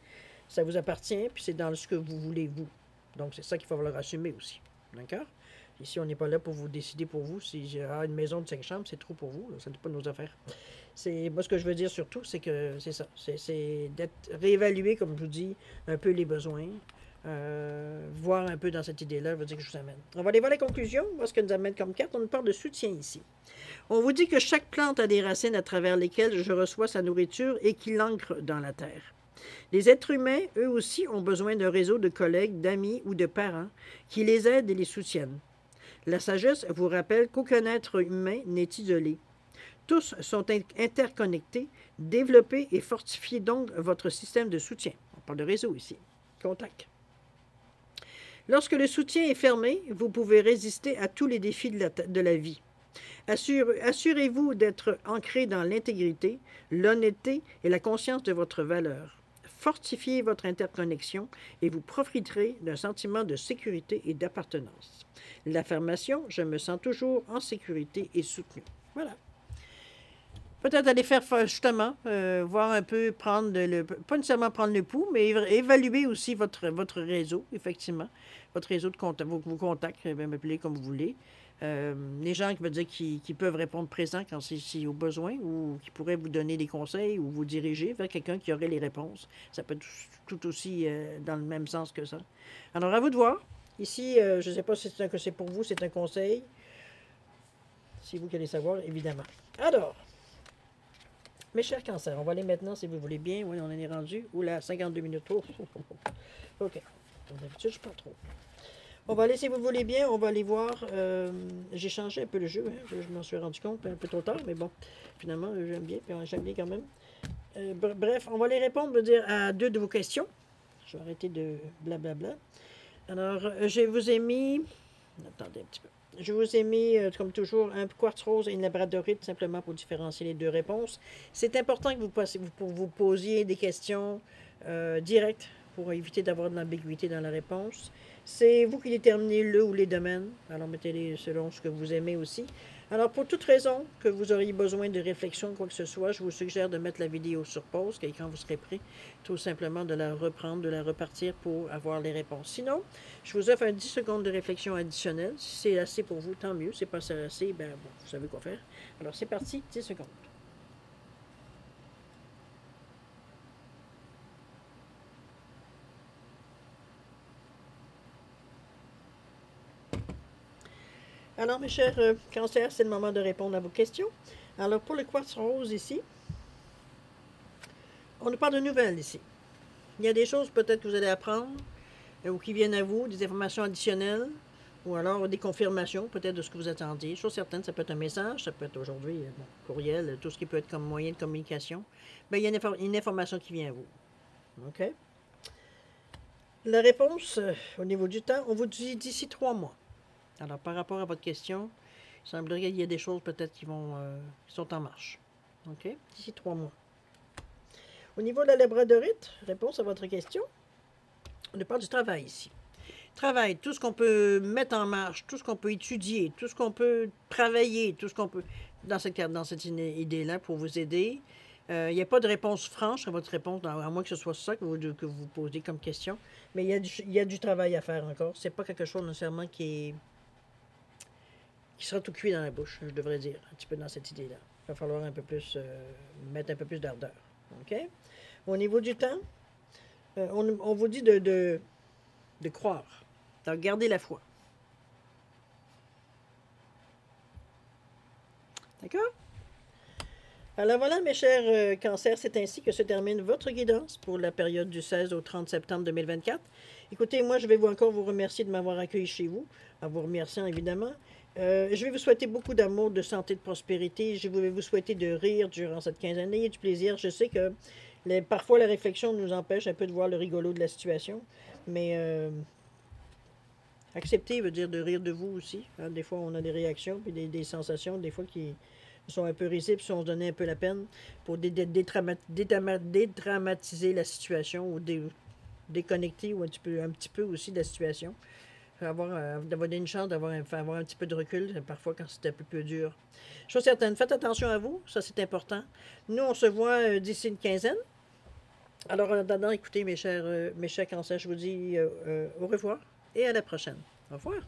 ça vous appartient, puis c'est dans ce que vous voulez, vous. Donc, c'est ça qu'il va falloir assumer aussi. D'accord? Ici, on n'est pas là pour vous décider pour vous. Si j'ai une maison de 5 chambres, c'est trop pour vous. Là, ça n'est pas de nos affaires. Moi, ce que je veux dire surtout, c'est que c'est ça. C'est d'être réévalué, comme je vous dis, un peu les besoins. Voir un peu dans cette idée-là, veut dire que je vous amène. On va aller voir les conclusions. Voir ce que nous amène comme carte. On nous parle de soutien ici. On vous dit que chaque plante a des racines à travers lesquelles je reçois sa nourriture et qui l'ancre dans la terre. Les êtres humains, eux aussi, ont besoin d'un réseau de collègues, d'amis ou de parents qui les aident et les soutiennent. La sagesse vous rappelle qu'aucun être humain n'est isolé. Tous sont interconnectés. Développez et fortifiez donc votre système de soutien. On parle de réseau ici. Contact. Lorsque le soutien est fermé, vous pouvez résister à tous les défis de la vie. Assurez-vous d'être ancré dans l'intégrité, l'honnêteté et la conscience de votre valeur. Fortifiez votre interconnexion et vous profiterez d'un sentiment de sécurité et d'appartenance. L'affirmation « Je me sens toujours en sécurité et soutenu ». Voilà. Peut-être aller faire justement, voir un peu, pas nécessairement prendre le pouls, mais évaluer aussi votre réseau, effectivement. Votre réseau de contacts, vos contacts, m'appeler comme vous voulez. Les gens qui peuvent répondre présent quand c'est au besoin ou qui pourraient vous donner des conseils ou vous diriger vers quelqu'un qui aurait les réponses. Ça peut être tout aussi dans le même sens que ça. Alors, à vous de voir. Ici, je ne sais pas si c'est pour vous, c'est un conseil. C'est vous qui allez savoir, évidemment. Alors, mes chers cancers, on va aller maintenant, si vous voulez bien. Oui, on en est rendu. Oula, 52 minutes. Oh. OK. Comme d'habitude, je ne sais pas trop. On va aller, si vous voulez bien, on va aller voir. J'ai changé un peu le jeu. Hein, je m'en suis rendu compte un peu trop tard, mais bon, finalement, j'aime bien quand même. Bref, on va aller répondre, à 2 de vos questions. Je vais arrêter de blablabla. Alors, je vous ai mis... Attendez un petit peu. Je vous ai mis, comme toujours, un quartz rose et une labradorite, simplement pour différencier les 2 réponses. C'est important que vous posiez des questions directes pour éviter d'avoir de l'ambiguïté dans la réponse. C'est vous qui déterminez le ou les domaines. Alors, mettez-les selon ce que vous aimez aussi. Alors, pour toute raison que vous auriez besoin de réflexion, quoi que ce soit, je vous suggère de mettre la vidéo sur pause, et quand vous serez prêt, tout simplement de la reprendre, de la repartir pour avoir les réponses. Sinon, je vous offre un 10 secondes de réflexion additionnelle. Si c'est assez pour vous, tant mieux. Si c'est pas assez, ben bon, vous savez quoi faire. Alors, c'est parti, 10 secondes. Alors, mes chers cancers, c'est le moment de répondre à vos questions. Alors, pour le quartz rose ici, on nous parle de nouvelles ici. Il y a des choses peut-être que vous allez apprendre ou qui viennent à vous, des informations additionnelles ou alors des confirmations peut-être de ce que vous attendiez. Chose certaine, ça peut être un message, ça peut être aujourd'hui, bon, courriel, tout ce qui peut être comme moyen de communication. Bien, il y a une information qui vient à vous. OK? La réponse, au niveau du temps, on vous dit d'ici 3 mois. Alors, par rapport à votre question, il semblerait qu'il y ait des choses peut-être qui sont en marche. OK? D'ici 3 mois. Au niveau de la labradorite, réponse à votre question, on nous parle du travail ici. Travail, tout ce qu'on peut mettre en marche, tout ce qu'on peut étudier, tout ce qu'on peut travailler, tout ce qu'on peut dans cette idée-là pour vous aider. Il n'y a pas de réponse franche à votre réponse, à moins que ce soit ça que vous posez comme question. Mais il y a du travail à faire encore. C'est pas quelque chose nécessairement qui sera tout cuit dans la bouche, je devrais dire, un petit peu dans cette idée-là. Il va falloir un peu plus mettre un peu plus d'ardeur. OK? Au niveau du temps, on vous dit de croire, de garder la foi. D'accord? Alors voilà, mes chers cancers, c'est ainsi que se termine votre guidance pour la période du 16 au 30 septembre 2024. Écoutez, moi, je vais encore vous remercier de m'avoir accueilli chez vous, en vous remerciant évidemment. Je vais vous souhaiter beaucoup d'amour, de santé, de prospérité. Je vais vous souhaiter de rire durant cette quinzaine et du plaisir. Je sais que parfois la réflexion nous empêche un peu de voir le rigolo de la situation, mais accepter veut dire de rire de vous aussi. Hein. Des fois, on a des réactions puis des sensations, des fois qui sont un peu risibles si on se donnait un peu la peine pour dédramatiser la situation ou déconnecter ou un petit peu aussi de la situation. D'avoir une chance d'avoir un petit peu de recul, parfois quand c'est un peu dur. Chose certaine, faites attention à vous, ça c'est important. Nous, on se voit d'ici une quinzaine. Alors, en attendant, écoutez, mes chers cancers, je vous dis au revoir et à la prochaine. Au revoir.